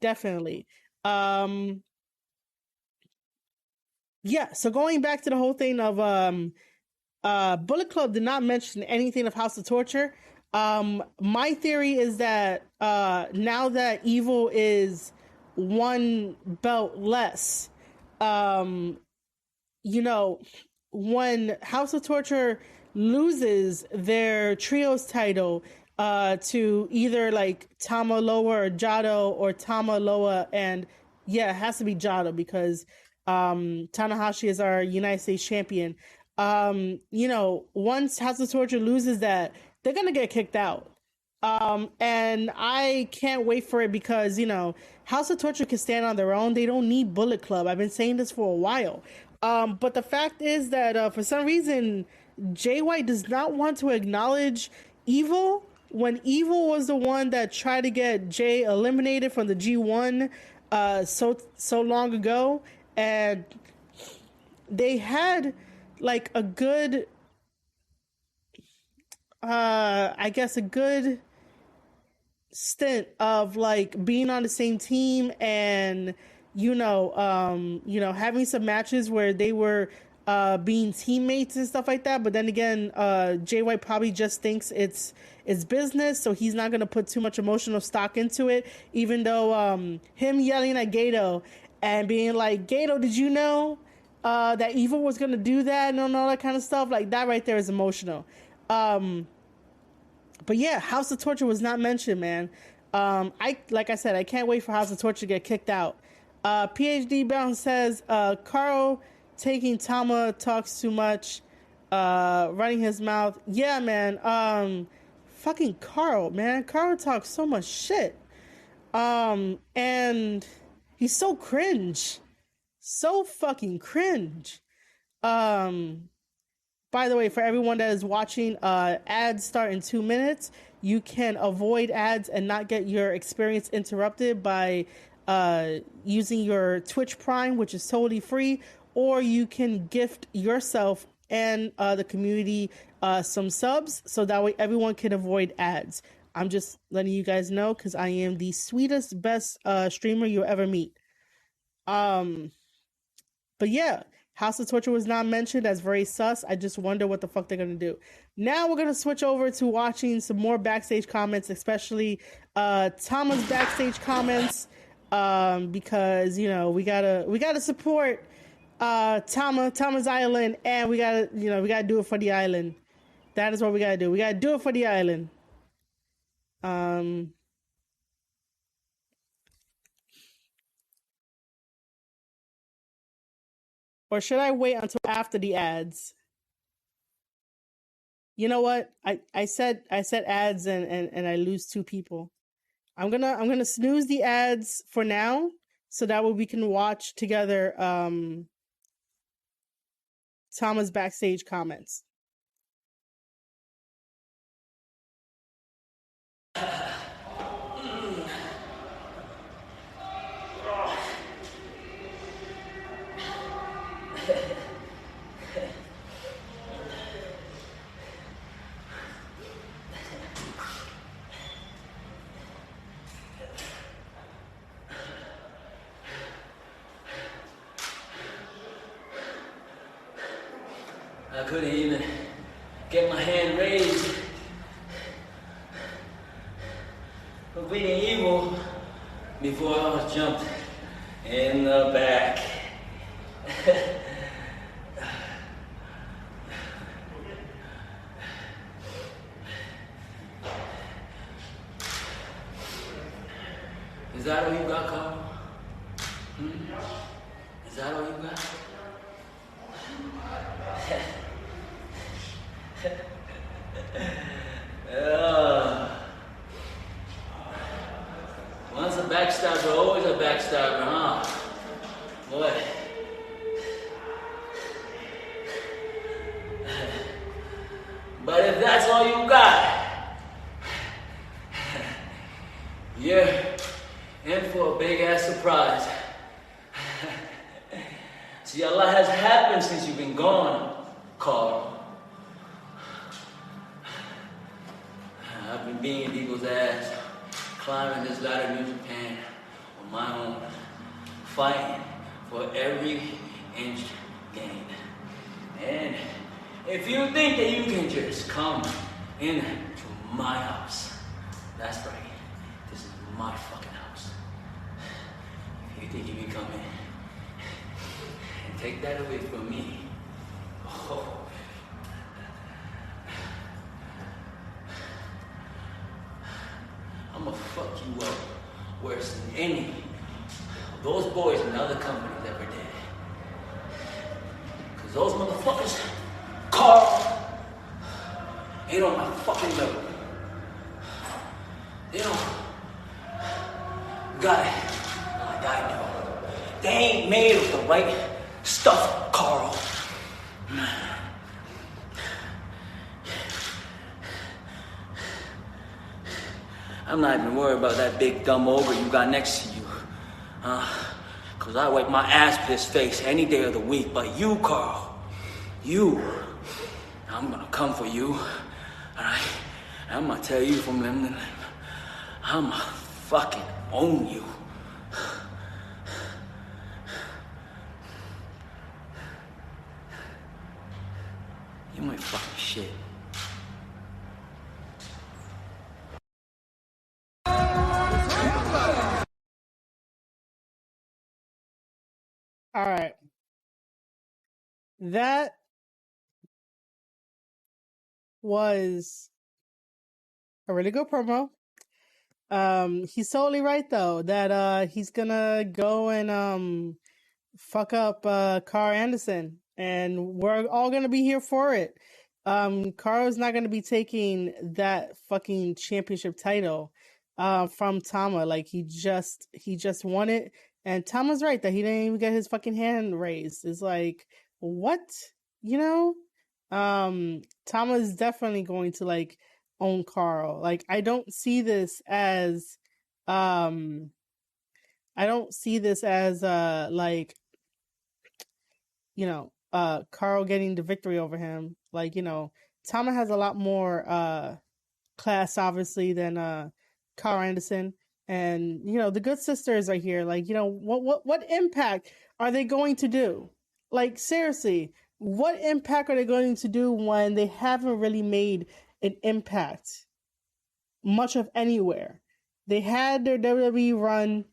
definitely. So going back to the whole thing of Bullet Club did not mention anything of House of Torture. My theory is that now that Evil is one belt less, when House of Torture loses their trios title to either like Tama Loa or Jado, or Tama Loa and it has to be Jado because Tanahashi is our United States champion. Once House of Torture loses that, they're gonna get kicked out. And I can't wait for it because, House of Torture can stand on their own. They don't need Bullet Club. I've been saying this for a while. But the fact is that for some reason, Jay White does not want to acknowledge Evil when Evil was the one that tried to get Jay eliminated from the G1 so long ago, and they had like a good I guess a good stint of like being on the same team and having some matches where they were being teammates and stuff like that. But then again, Jay White probably just thinks it's business, so he's not going to put too much emotional stock into it, even though him yelling at Gato and being like, Gato, did you know that Evil was going to do that and all that kind of stuff? Like, that right there is emotional. But yeah, House of Torture was not mentioned, man. Like I said, I can't wait for House of Torture to get kicked out. PhD Brown says, Carl taking Tama talks too much, running his mouth. Yeah, man. Fucking Carl, man. Carl talks so much shit. And he's so cringe. So fucking cringe. By the way, for everyone that is watching, ads start in 2 minutes. You can avoid ads and not get your experience interrupted by using your Twitch Prime, which is totally free, or you can gift yourself and the community some subs, so that way everyone can avoid ads. I'm just letting you guys know because I am the sweetest, best streamer you'll ever meet. But yeah. House of Torture was not mentioned. That's very sus. I just wonder what the fuck they're going to do. Now we're going to switch over to watching some more backstage comments, especially Tama's backstage comments, because, we gotta support Tama's island, and we gotta do it for the island. That is what we gotta do. We gotta do it for the island. Or should I wait until after the ads? You know what? I said ads and I lose 2 people. I'm gonna snooze the ads for now, so that way we can watch together Tama's backstage comments. I couldn't even get my hand raised for beating Evil before I was jumped in the back. Is that all you got, Carl? Is that all you got? Once a backstabber, always a backstabber, huh? Boy. But if that's all you got, you're in for a big ass surprise. See, a lot has happened since you've been gone, Carl. I've been beating people's ass, climbing this ladder in Japan on my own, fighting for every inch gained. And if you think that you can just come into my house, that's right. This is my fucking house. If you think you can come in and take that away from me, oh. I'm gonna fuck you up worse than any of those boys in other companies ever did. Cause those motherfuckers, Carl, ain't on my fucking level. They don't got it like I do. They ain't made of the right stuff, Carl. I'm not even worried about that big dumb ogre you got next to you. Cause I wipe my ass with his face any day of the week. But you, Carl, you, I'm gonna come for you. Alright? I'm gonna tell you from limb to limb. I'ma fucking own you. You ain't fucking shit. All right. That was a really good promo. He's totally right though that he's gonna go and fuck up Carl Anderson, and we're all gonna be here for it. Carl's not gonna be taking that fucking championship title from Tama. Like he just won it, and Tama's right that he didn't even get his fucking hand raised. It's like, what? You know? Tama is definitely going to like own Carl. Like I don't see this as like Carl getting the victory over him. Like, Tama has a lot more class obviously than Carl Anderson. And the Good Sisters are here. Like, what impact are they going to do? Like, seriously, what impact are they going to do when they haven't really made an impact much of anywhere? They had their WWE run.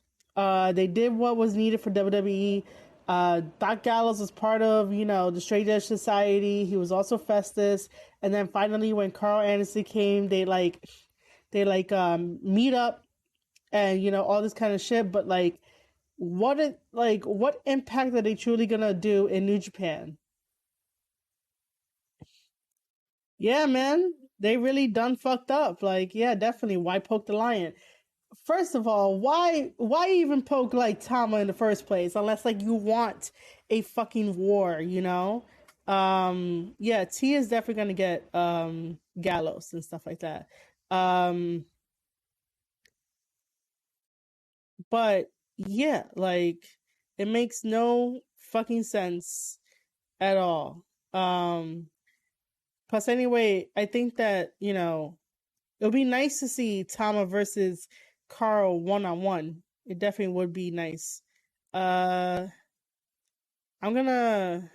They did what was needed for WWE. Doc Gallows was part of, the Straight Edge Society. He was also Festus. And then finally, when Carl Anderson came, they meet up and, all this kind of shit. But what impact are they truly gonna do in New Japan? Yeah, man, they really done fucked up. Like, yeah, definitely. Why poke the lion? First of all, why even poke Tama in the first place? Unless you want a fucking war, Yeah, T is definitely gonna get Gallows and stuff like that. But yeah, it makes no fucking sense at all. Plus anyway, I think that, it would be nice to see Tama versus Carl one-on-one. It definitely would be nice. I'm gonna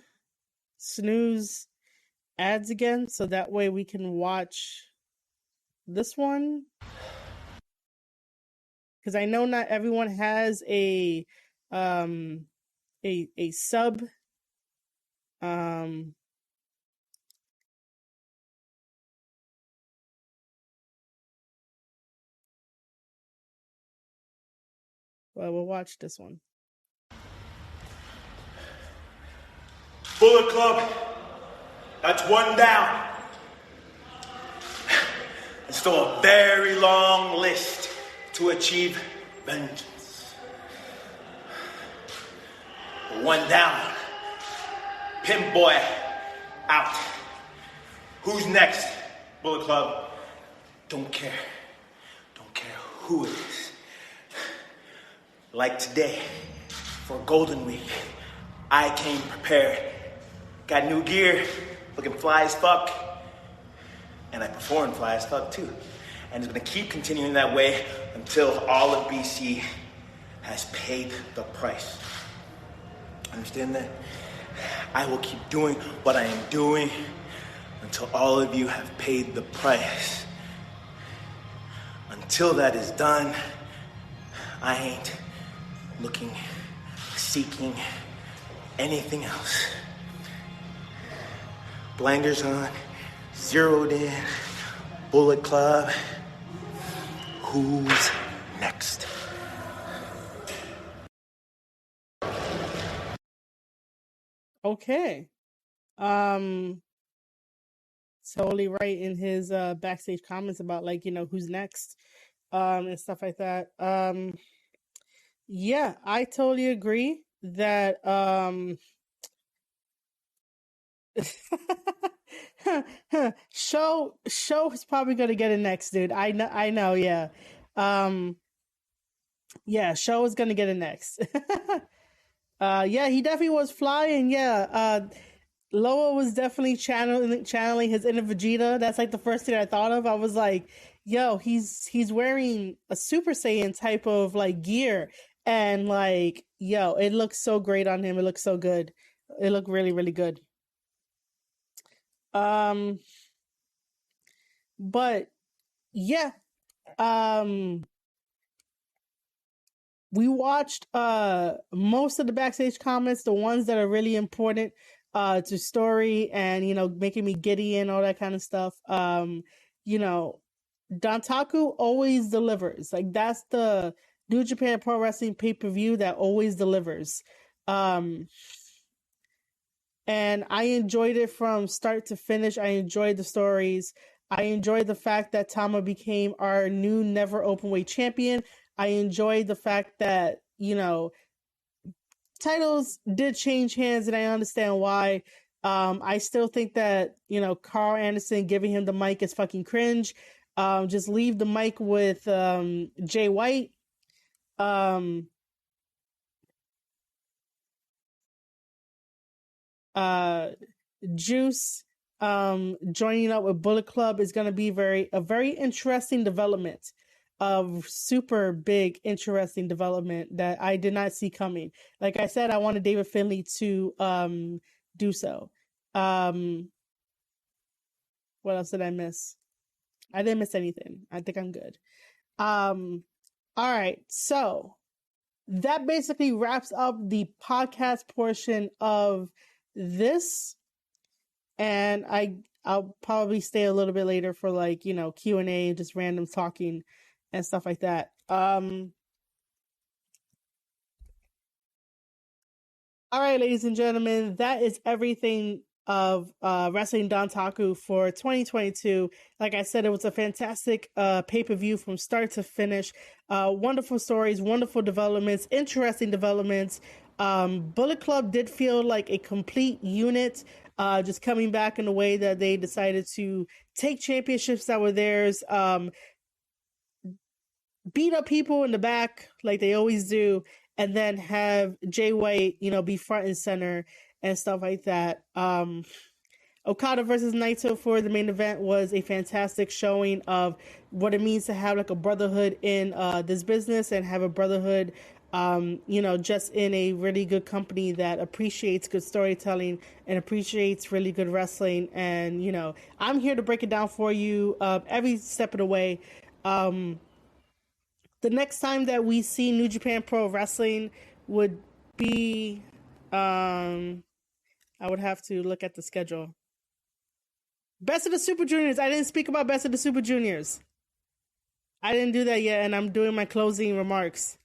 snooze ads again so that way we can watch this one. Because I know not everyone has a sub. Well, we'll watch this one. Bullet Club, that's one down. It's still a very long list to achieve vengeance. One down. Pimp Boy out. Who's next, Bullet Club? Don't care. Don't care who it is. Like today, for Golden Week, I came prepared. Got new gear, looking fly as fuck. And I performed fly as fuck too. And it's gonna keep continuing that way until all of BC has paid the price. Understand that? I will keep doing what I am doing until all of you have paid the price. Until that is done, I ain't looking, seeking anything else. Blinders on, zeroed in, Bullet Club. Who's next? Okay. Totally right in his backstage comments about who's next and stuff like that. Yeah, I totally agree that show is probably gonna get it next, dude. I know, yeah. Yeah, Show is gonna get it next. Yeah, he definitely was flying. Yeah, Loa was definitely channeling his inner Vegeta. That's like the first thing I thought of. I was like, yo, he's wearing a Super Saiyan type of like gear, and like, yo, it looks so great on him. It looks so good. It looked really, really good. Um, but yeah, um, we watched most of the backstage comments, the ones that are really important to story and making me giddy and all that kind of stuff. You know, Dontaku always delivers. Like that's the New Japan Pro Wrestling pay-per-view that always delivers. Um and I enjoyed it from start to finish. I enjoyed the stories. I enjoyed the fact that Tama became our new never openweight champion. I enjoyed the fact that, titles did change hands and I understand why. I still think that, Carl Anderson giving him the mic is fucking cringe. Just leave the mic with Jay White. Um, uh, Juice joining up with Bullet Club is going to be a very interesting development, of super big interesting development that I did not see coming. Like I said, I wanted David Finlay to do so. What else did I miss? I didn't miss anything. I think I'm good. All right, so that basically wraps up the podcast portion of this, and I'll probably stay a little bit later for like Q&A, just random talking and stuff like that. All right, ladies and gentlemen, that is everything of Wrestling Dontaku for 2022. Like I said, it was a fantastic pay-per-view from start to finish. Wonderful stories, wonderful developments, interesting developments. Bullet Club did feel like a complete unit, just coming back in a way that they decided to take championships that were theirs, beat up people in the back like they always do, and then have Jay White, be front and center and stuff like that. Okada versus Naito for the main event was a fantastic showing of what it means to have like a brotherhood in this business, and have a brotherhood, just in a really good company that appreciates good storytelling and appreciates really good wrestling. And, I'm here to break it down for you every step of the way. The next time that we see New Japan Pro Wrestling would be, I would have to look at the schedule. Best of the Super Juniors. I didn't speak about Best of the Super Juniors. I didn't do that yet, and I'm doing my closing remarks.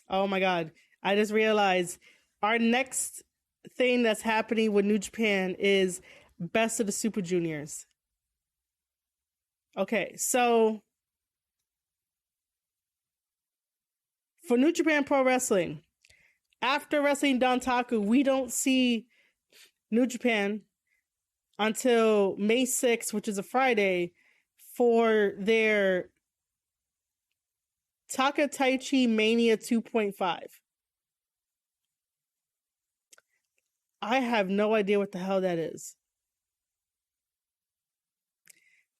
Oh my God. I just realized our next thing that's happening with New Japan is Best of the Super Juniors. Okay, so for New Japan Pro Wrestling, after Wrestling Dontaku, we don't see New Japan until May 6th, which is a Friday, for their Taka Taichi Mania 2.5. I have no idea what the hell that is.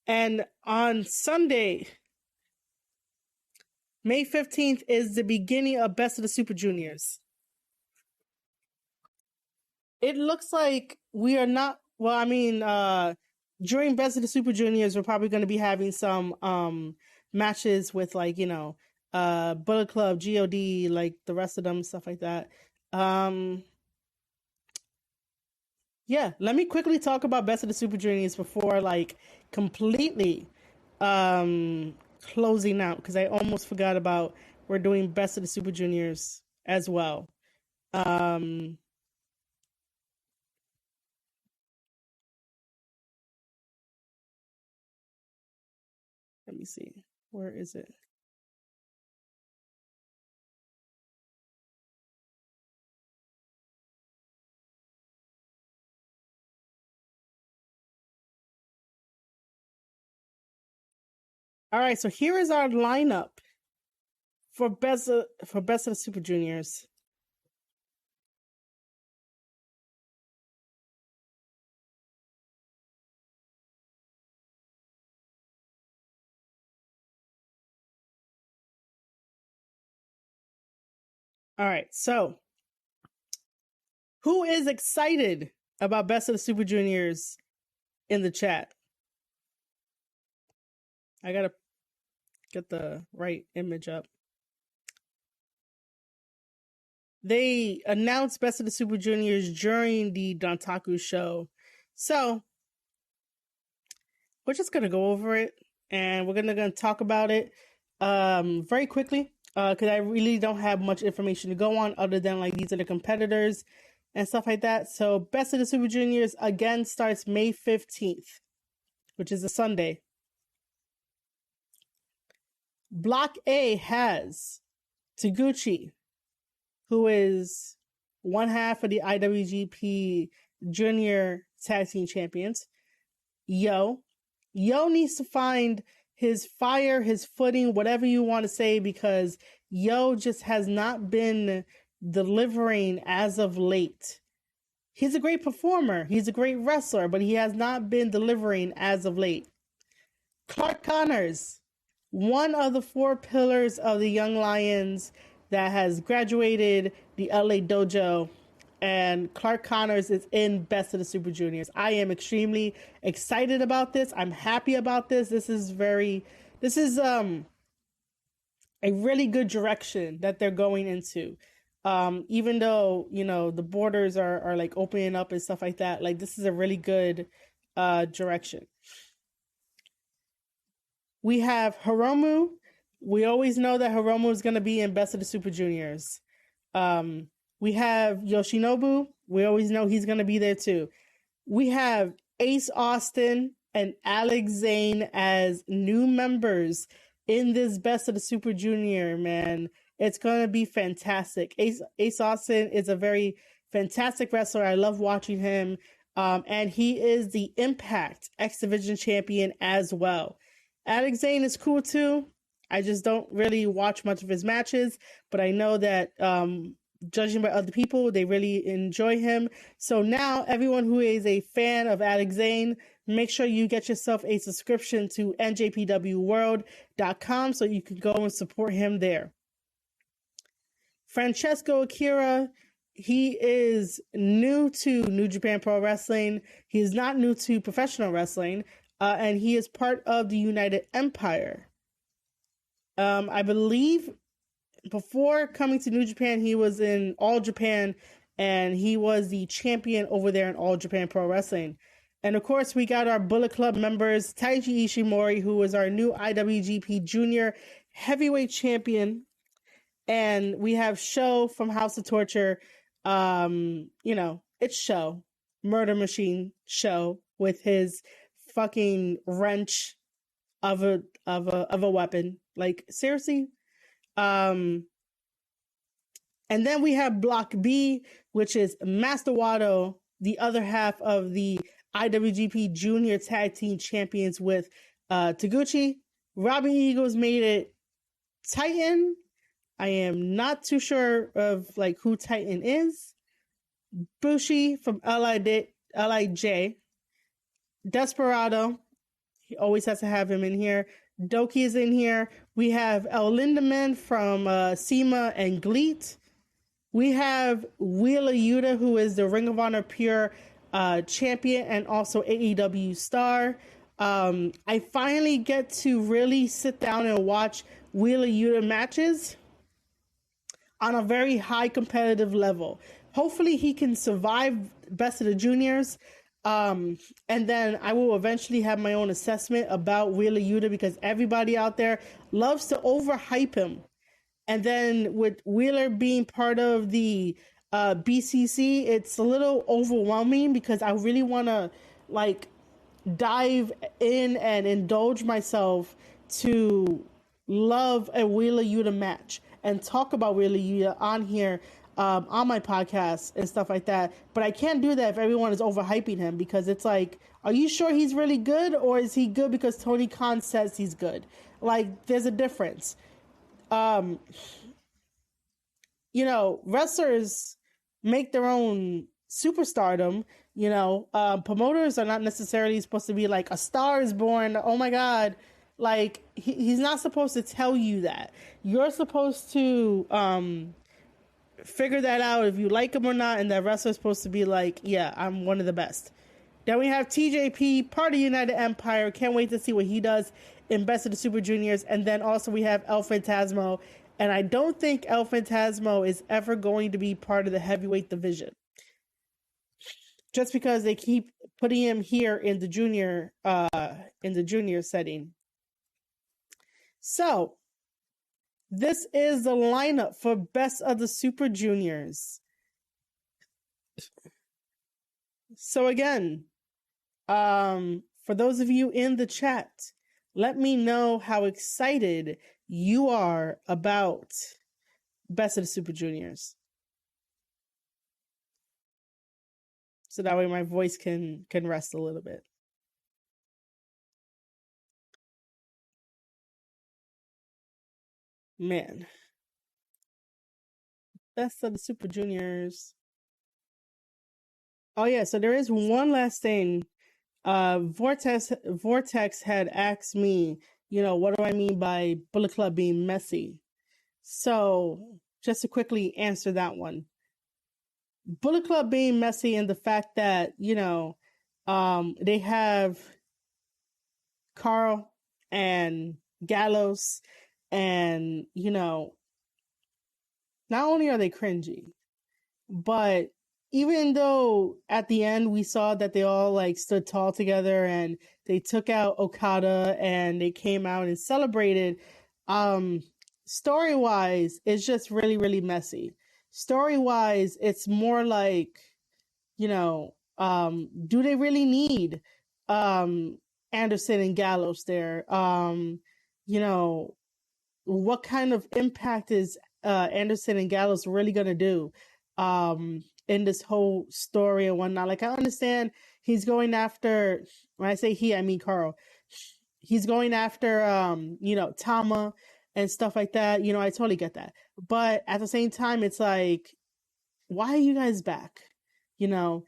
And on Sunday, May 15th, is the beginning of Best of the Super Juniors. It looks like we are not, well, I mean, during Best of the Super Juniors, we're probably going to be having some matches with like, Bullet Club, GOD, like the rest of them, stuff like that. Yeah, let me quickly talk about Best of the Super Juniors before like completely closing out, because I almost forgot about we're doing Best of the Super Juniors as well. Let me see. Where is it? All right, so here is our lineup for best of the Super Juniors. All right, so who is excited about Best of the Super Juniors in the chat? I gotta get the right image up. They announced Best of the Super Juniors during the Dontaku show. So we're just gonna go over it and we're gonna talk about it very quickly. Because I really don't have much information to go on other than like these are the competitors and stuff like that. So Best of the Super Juniors again starts May 15th, which is a Sunday. Block A has Taguchi, who is one half of the IWGP Junior Tag Team Champions. Yo needs to find his fire, his footing, whatever you want to say, because Yo just has not been delivering as of late. He's a great performer. He's a great wrestler, but he has not been delivering as of late. Clark Connors, one of the 4 pillars of the Young Lions that has graduated the LA Dojo, and Clark Connors is in Best of the Super Juniors. I am extremely excited about this. I'm happy about this. This is a really good direction that they're going into. Even though, you know, the borders are like opening up and stuff like that, like this is a really good direction. We have Hiromu. We always know that Hiromu is going to be in Best of the Super Juniors. We have Yoshinobu. We always know he's going to be there too. We have Ace Austin and Alex Zane as new members in this Best of the Super Junior, man. It's going to be fantastic. Ace Austin is a very fantastic wrestler. I love watching him. And he is the Impact X Division champion as well. Alex Zane is cool too. I just don't really watch much of his matches, but I know that judging by other people, they really enjoy him. So now everyone who is a fan of Alex Zane, make sure you get yourself a subscription to NJPWWorld.com so you can go and support him there. Francesco Akira, he is new to New Japan Pro Wrestling. He is not new to professional wrestling, and he is part of the United Empire. I believe before coming to New Japan, he was in All Japan, and he was the champion over there in All Japan Pro Wrestling. And of course, we got our Bullet Club members, Taiji Ishimori, who is our new IWGP Junior Heavyweight Champion. And we have Sho from House of Torture. It's Sho, Murder Machine Sho, with his fucking wrench of a weapon. Like, seriously? And then we have Block B, which is Master Wato, the other half of the IWGP Junior Tag Team Champions with Taguchi. Robbie Eagles made it Titan. I am not too sure of like who Titan is. Bushi from LIJ. Desperado. He always has to have him in here. Doki is in here. We have El Lindemann from SEMA and GLEAT. We have Wheeler Yuta, who is the Ring of Honor Pure champion and also AEW star. I finally get to really sit down and watch Wheeler Yuta matches on a very high competitive level. Hopefully he can survive Best of the Juniors. And then I will eventually have my own assessment about Wheeler Yuta, because everybody out there loves to overhype him. And then with Wheeler being part of the BCC, it's a little overwhelming because I really want to like dive in and indulge myself to love a Wheeler Yuta match and talk about Wheeler Yuta on here on my podcast and stuff like that. But I can't do that if everyone is overhyping him, because it's like, are you sure he's really good, or is he good because Tony Khan says he's good? Like, there's a difference. Wrestlers make their own superstardom. Promoters are not necessarily supposed to be like, a star is born. Oh my God. Like, he's not supposed to tell you that. You're supposed to figure that out if you like him or not, and that wrestler's supposed to be like, yeah, I'm one of the best. Then we have TJP, part of United Empire. Can't wait to see what he does in Best of the Super Juniors. And then also we have El Phantasmo. And I don't think El Phantasmo is ever going to be part of the heavyweight division, just because they keep putting him here in the junior setting. So this is the lineup for Best of the Super Juniors. So again, for those of you in the chat, let me know how excited you are about Best of the Super Juniors, so that way my voice can rest a little bit. Man, Best of the Super Juniors. Oh yeah, so there is one last thing. Vortex had asked me, what do I mean by Bullet Club being messy? So just to quickly answer that one. Bullet Club being messy in the fact that, they have Carl and Gallows, and, not only are they cringy, but even though at the end we saw that they all like stood tall together and they took out Okada and they came out and celebrated, story-wise, it's just really, really messy. Story-wise, it's more like, do they really need Anderson and Gallows there? What kind of impact is Anderson and Gallows really gonna do in this whole story and whatnot? Like, I understand he's going after, when I say he, I mean Carl. He's going after Tama and stuff like that. I totally get that. But at the same time, it's like, why are you guys back? JY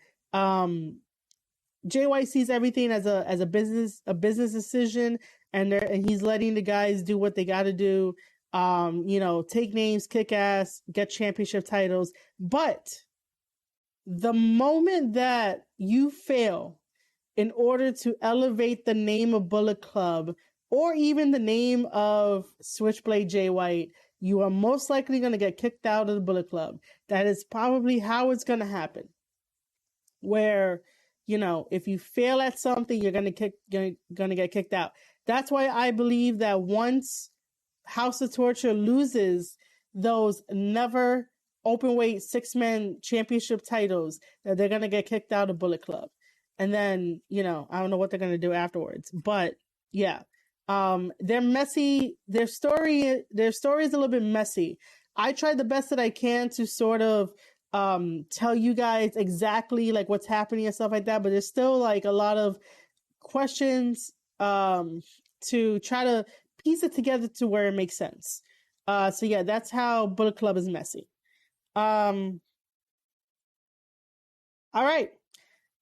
sees everything as a business decision, and he's letting the guys do what they got to do. Take names, kick ass, get championship titles. But the moment that you fail in order to elevate the name of Bullet Club, or even the name of Switchblade Jay White, you are most likely going to get kicked out of the Bullet Club. That is probably how it's going to happen. Where, if you fail at something, you're going to get kicked out. That's why I believe that once House of Torture loses those never Openweight 6-man championship titles, that they're going to get kicked out of Bullet Club. And then, I don't know what they're going to do afterwards. But yeah, they're messy. Their story is a little bit messy. I tried the best that I can to sort of tell you guys exactly like what's happening and stuff like that, but there's still like a lot of questions to try to piece it together to where it makes sense. So yeah, that's how Bullet Club is messy. All right,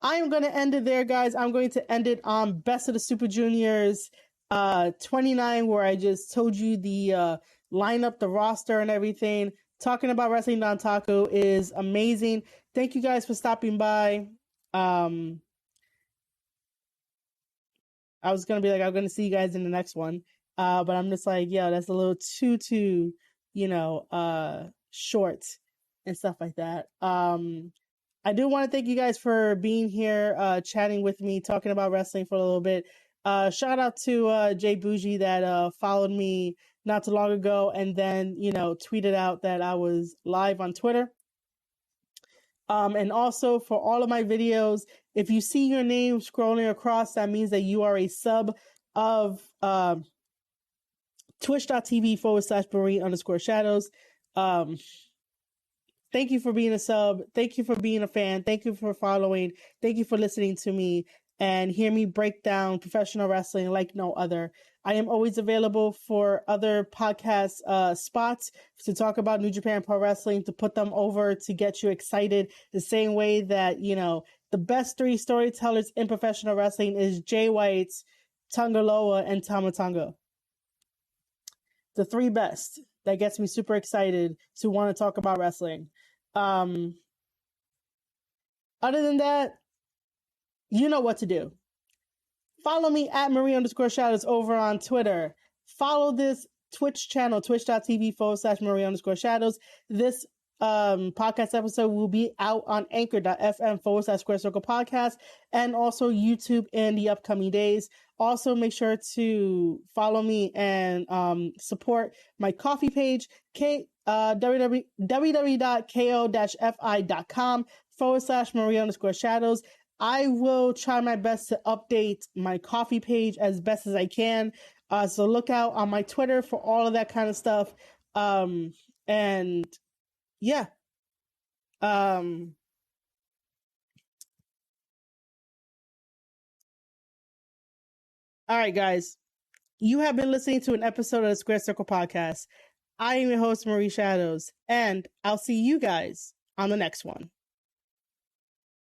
I am going to end it there, guys. I'm going to end it on Best of the Super Juniors 29, where I just told you the lineup, the roster, and everything. Talking about Wrestling Dontaku is amazing. Thank you guys for stopping by. I was going to be like, I'm going to see you guys in the next one. But I'm just like, yeah, that's a little too, short and stuff like that. I do want to thank you guys for being here, chatting with me, talking about wrestling for a little bit. Shout out to Jay Bougie that followed me not too long ago, and then, tweeted out that I was live on Twitter. And also for all of my videos, if you see your name scrolling across, that means that you are a sub of twitch.tv/Marie_Shadows. Thank you for being a sub. Thank you for being a fan. Thank you for following. Thank you for listening to me and hear me break down professional wrestling like no other. I am always available for other podcast spots to talk about New Japan Pro Wrestling, to put them over, to get you excited the same way that, you know, the best three storytellers in professional wrestling is Jay White, Tonga Loa, and Tama Tonga. The three best. That gets me super excited to want to talk about wrestling. Other than that, you know what to do. Follow me at Marie_Shadows over on Twitter. Follow this Twitch channel, twitch.tv/Marie_Shadows. This podcast episode will be out on anchor.fm/Square Circle Podcast and also YouTube in the upcoming days. Also, make sure to follow me and support my coffee page, www.ko-fi.com/Marie_Shadows. I will try my best to update my coffee page as best as I can. So look out on my Twitter for all of that kind of stuff. And yeah. All right, guys. You have been listening to an episode of the Square Circle Podcast. I am your host, Marie Shadows, and I'll see you guys on the next one.